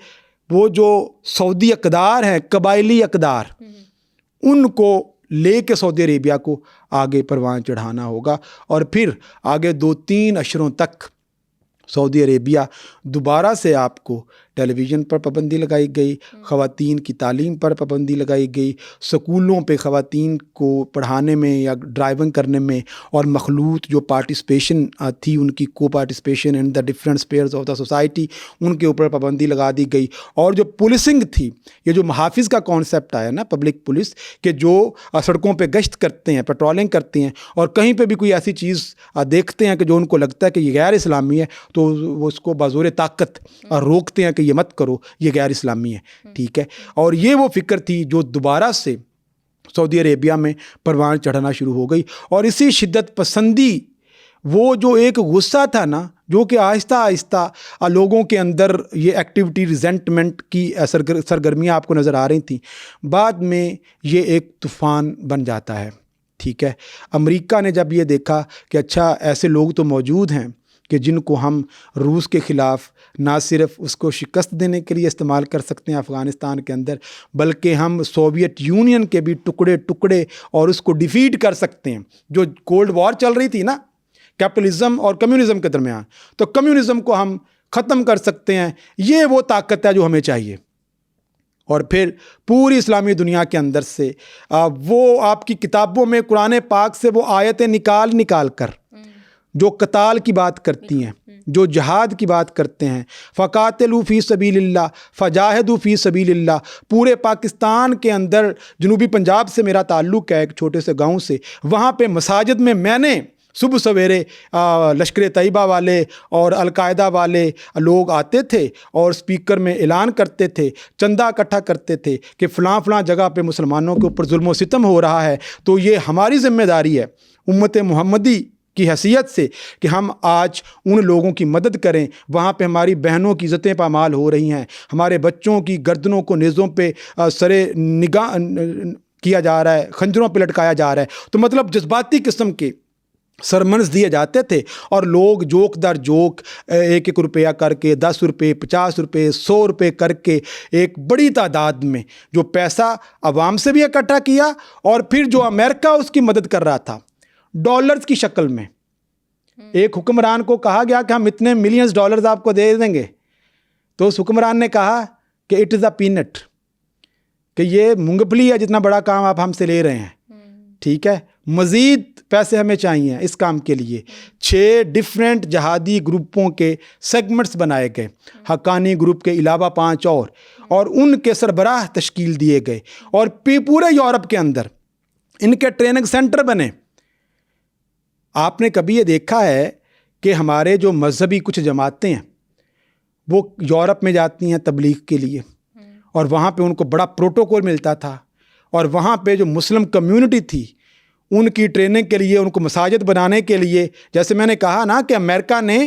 وہ جو سعودی اقدار ہیں، قبائلی اقدار، ان کو لے کے سعودی عربیہ کو آگے پروان چڑھانا ہوگا۔ اور پھر آگے 2-3 اشروں تک سعودی عربیہ دوبارہ سے آپ کو ٹیلی ویژن پر پابندی لگائی گئی، خواتین کی تعلیم پر پابندی لگائی گئی، سکولوں پہ خواتین کو پڑھانے میں یا ڈرائیونگ کرنے میں اور مخلوط جو پارٹیسپیشن تھی ان کی کو participation in the different spheres of the society, ان کے اوپر پابندی لگا دی گئی۔ اور جو پولیسنگ تھی، یہ جو محافظ کا کانسیپٹ آیا نا، پبلک پولیس، کہ جو سڑکوں پہ گشت کرتے ہیں، پیٹرولنگ کرتے ہیں اور کہیں پہ بھی کوئی ایسی چیز دیکھتے ہیں کہ جو ان کو لگتا ہے کہ یہ غیر اسلامی ہے تو وہ اس کو بازور طاقت روکتے ہیں کہ یہ مت کرو، یہ غیر اسلامی ہے، ٹھیک ہے۔ اور یہ وہ فکر تھی جو دوبارہ سے سعودی عربیہ میں پروان چڑھنا شروع ہو گئی۔ اور اسی شدت پسندی، وہ جو ایک غصہ تھا نا، جو کہ آہستہ آہستہ لوگوں کے اندر یہ ایکٹیویٹی ریزنٹمنٹ کی سرگرمیاں آپ کو نظر آ رہی تھیں، بعد میں یہ ایک طوفان بن جاتا ہے، ٹھیک ہے۔ امریکہ نے جب یہ دیکھا کہ اچھا ایسے لوگ تو موجود ہیں کہ جن کو ہم روس کے خلاف نہ صرف اس کو شکست دینے کے لیے استعمال کر سکتے ہیں افغانستان کے اندر، بلکہ ہم سوویت یونین کے بھی ٹکڑے اور اس کو ڈیفیٹ کر سکتے ہیں۔ جو کولڈ وار چل رہی تھی نا کیپٹلزم اور کمیونزم کے درمیان، تو کمیونزم کو ہم ختم کر سکتے ہیں، یہ وہ طاقت ہے جو ہمیں چاہیے۔ اور پھر پوری اسلامی دنیا کے اندر سے وہ آپ کی کتابوں میں قرآن پاک سے وہ آیتیں نکال کر جو قتال کی بات کرتی ہیں، جو جہاد کی بات کرتے ہیں، فقاتلوا فی سبیل اللہ، فجاہدوا فی سبیل اللہ، پورے پاکستان کے اندر، جنوبی پنجاب سے میرا تعلق ہے، ایک چھوٹے سے گاؤں سے، وہاں پہ مساجد میں نے صبح سویرے لشکر طیبہ والے اور القاعدہ والے لوگ آتے تھے اور اسپیکر میں اعلان کرتے تھے، چندہ اکٹھا کرتے تھے کہ فلاں جگہ پہ مسلمانوں کے اوپر ظلم و ستم ہو رہا ہے، تو یہ ہماری ذمہ داری ہے امت محمدی کی حیثیت سے کہ ہم آج ان لوگوں کی مدد کریں۔ وہاں پہ ہماری بہنوں کی عزتیں پامال ہو رہی ہیں، ہمارے بچوں کی گردنوں کو نیزوں پہ سرے نگاہ کیا جا رہا ہے، خنجروں پہ لٹکایا جا رہا ہے۔ تو مطلب جذباتی قسم کے سرمنز دیے جاتے تھے اور لوگ جوک در جوک 1-1 روپیہ کر کے، 10 روپے، 50 روپے، 100 روپے کر کے ایک بڑی تعداد میں جو پیسہ عوام سے بھی اکٹھا کیا، اور پھر جو امریکہ اس کی مدد کر رہا تھا ڈالرز کی شکل میں، ایک حکمران کو کہا گیا کہ ہم اتنے ملینز ڈالرز آپ کو دے دیں گے، تو اس حکمران نے کہا کہ اٹ از اے پینٹ، کہ یہ مونگ پھلی ہے جتنا بڑا کام آپ ہم سے لے رہے ہیں، ٹھیک ہے، مزید پیسے ہمیں چاہیے اس کام کے لیے۔ 6 ڈیفرنٹ جہادی گروپوں کے سیگمنٹس بنائے گئے، حقانی گروپ کے علاوہ 5 اور ان کے سربراہ تشکیل دیے گئے، اور پورے یورپ کے اندر ان کے ٹریننگ سینٹر بنے۔ آپ نے کبھی یہ دیکھا ہے کہ ہمارے جو مذہبی کچھ جماعتیں ہیں وہ یورپ میں جاتی ہیں تبلیغ کے لیے، اور وہاں پہ ان کو بڑا پروٹوکول ملتا تھا، اور وہاں پہ جو مسلم کمیونٹی تھی ان کی ٹریننگ کے لیے، ان کو مساجد بنانے کے لیے، جیسے میں نے کہا نا کہ امریکہ نے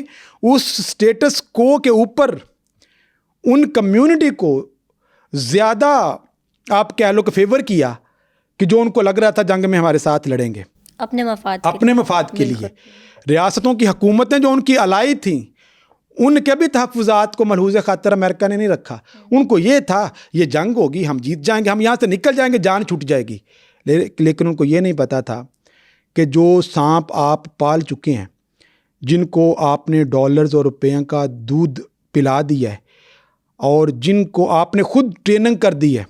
اس سٹیٹس کو کے اوپر ان کمیونٹی کو زیادہ آپ کہہ لو کہ فیور کیا کہ جو ان کو لگ رہا تھا جنگ میں ہمارے ساتھ لڑیں گے اپنے مفاد اپنے مفاد کے لیے. ریاستوں کی حکومتیں جو ان کی الائی تھیں ان کے بھی تحفظات کو ملحوظ خاطر امریکہ نے نہیں رکھا. ان کو یہ تھا یہ جنگ ہوگی, ہم جیت جائیں گے, ہم یہاں سے نکل جائیں گے, جان چھوٹ جائے گی. لیکن ان کو یہ نہیں پتا تھا کہ جو سانپ آپ پال چکے ہیں, جن کو آپ نے ڈالرز اور روپیوں کا دودھ پلا دیا ہے, اور جن کو آپ نے خود ٹریننگ کر دی ہے,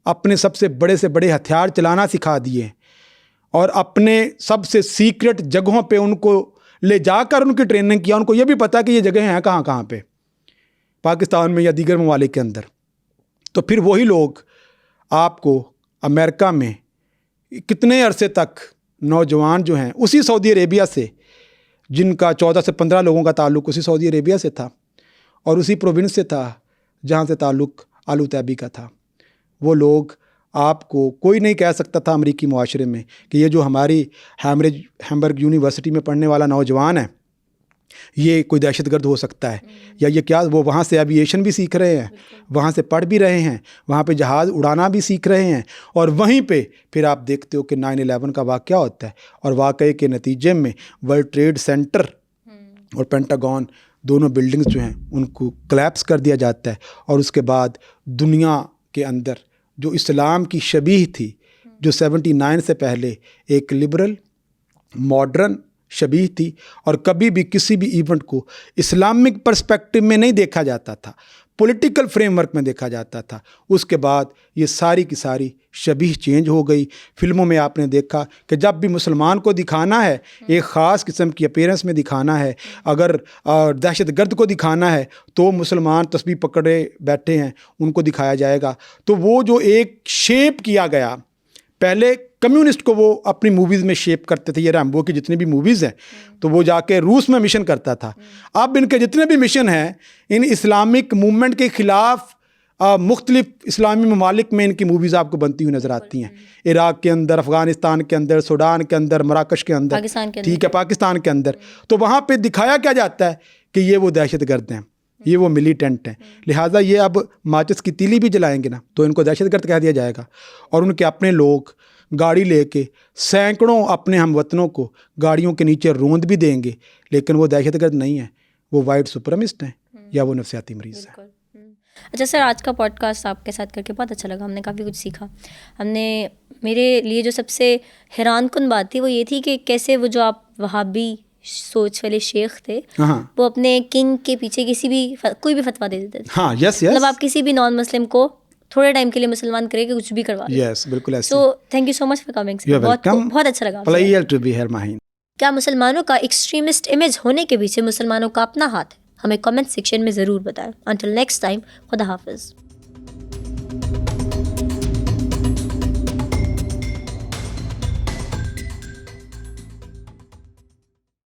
اپنے سب سے بڑے ہتھیار چلانا سکھا دیے ہیں, اور اپنے سب سے سیکرٹ جگہوں پہ ان کو لے جا کر ان کی ٹریننگ کیا. ان کو یہ بھی پتا کہ یہ جگہیں ہیں کہاں پہ, پاکستان میں یا دیگر ممالک کے اندر. تو پھر وہی لوگ آپ کو امریکہ میں کتنے عرصے تک نوجوان جو ہیں اسی سعودی عربیہ سے, جن کا 14 سے 15 لوگوں کا تعلق اسی سعودی عربیہ سے تھا اور اسی پروونس سے تھا جہاں سے تعلق آلو طیبی کا تھا, وہ لوگ آپ کو کوئی نہیں کہہ سکتا تھا امریکی معاشرے میں کہ یہ جو ہماری ہیمبرگ یونیورسٹی میں پڑھنے والا نوجوان ہے یہ کوئی دہشت گرد ہو سکتا ہے, یا یہ کیا. وہ وہاں سے ایویشن بھی سیکھ رہے ہیں, وہاں سے پڑھ بھی رہے ہیں, وہاں پہ جہاز اڑانا بھی سیکھ رہے ہیں, اور وہیں پہ پھر آپ دیکھتے ہو کہ 9/11 کا واقعہ ہوتا ہے, اور واقعے کے نتیجے میں ورلڈ ٹریڈ سینٹر اور پینٹاگون دونوں بلڈنگز جو ہیں ان کو کلیپس کر دیا جاتا ہے. اور اس کے بعد دنیا کے اندر جو اسلام کی شبیہ تھی, جو 79 سے پہلے ایک لبرل ماڈرن شبیہ تھی, اور کبھی بھی کسی بھی ایونٹ کو اسلامک پرسپیکٹو میں نہیں دیکھا جاتا تھا, پولیٹیکل فریم ورک میں دیکھا جاتا تھا. اس کے بعد یہ ساری کی ساری شبیہ چینج ہو گئی. فلموں میں آپ نے دیکھا کہ جب بھی مسلمان کو دکھانا ہے ایک خاص قسم کی اپیرنس میں دکھانا ہے, اگر دہشت گرد کو دکھانا ہے تو مسلمان تسبیح پکڑے بیٹھے ہیں ان کو دکھایا جائے گا. تو وہ جو ایک شیپ کیا گیا, پہلے کمیونسٹ کو وہ اپنی موویز میں شیپ کرتے تھے, یہ ریمبو کی جتنی بھی موویز ہیں تو وہ جا کے روس میں مشن کرتا تھا. اب ان کے جتنے بھی مشن ہیں ان اسلامک موومنٹ کے خلاف مختلف اسلامی ممالک میں ان کی موویز آپ کو بنتی ہوئی نظر آتی ہیں. عراق کے اندر, افغانستان کے اندر, سوڈان کے اندر, مراکش کے اندر, ٹھیک ہے, پاکستان کے اندر. تو وہاں پہ دکھایا کیا جاتا ہے کہ یہ وہ دہشت گرد ہیں, یہ وہ ملیٹنٹ ہیں, لہٰذا یہ اب ماچس کی تیلی بھی جلائیں گے نا تو ان کو دہشت گرد کہہ دیا جائے گا. اور ان کے اپنے لوگ گاڑی لے کے سینکڑوں اپنے ہم وطنوں کو گاڑیوں کے نیچے روند بھی دیں گے, لیکن وہ دہشت گرد نہیں ہیں, وہ وائٹ سپرمسٹ ہیں یا وہ نفسیاتی مریض ہیں. اچھا سر, آج کا پوڈ کاسٹ آپ کے ساتھ کر کے بہت اچھا لگا, ہم نے کافی کچھ سیکھا. ہم نے, میرے لیے جو سب سے حیران کن بات تھی وہ یہ تھی کہ کیسے وہ جو آپ وہابی سوچ والے شیخ تھے وہ اپنے کنگ کے پیچھے کسی بھی کوئی بھی فتویٰ دے دیتے تھے. ہاں, یس یس, مطلب آپ کسی بھی نان مسلم کو تھوڑے ٹائم کے لیے مسلمان کرے کہ کچھ بھی کروا دیں. یس, بالکل ایسے. So thank you so much for coming, بہت اچھا لگا. Pleasure to be here Maheen. کیا مسلمانوں کا ایکسٹریمسٹ امیج ہونے کے پیچھے مسلمانوں کا اپنا ہاتھ ہے؟ ہمیں کمنٹ سیکشن میں ضرور بتائیں. انٹل نیکسٹ ٹائم, خدا حافظ.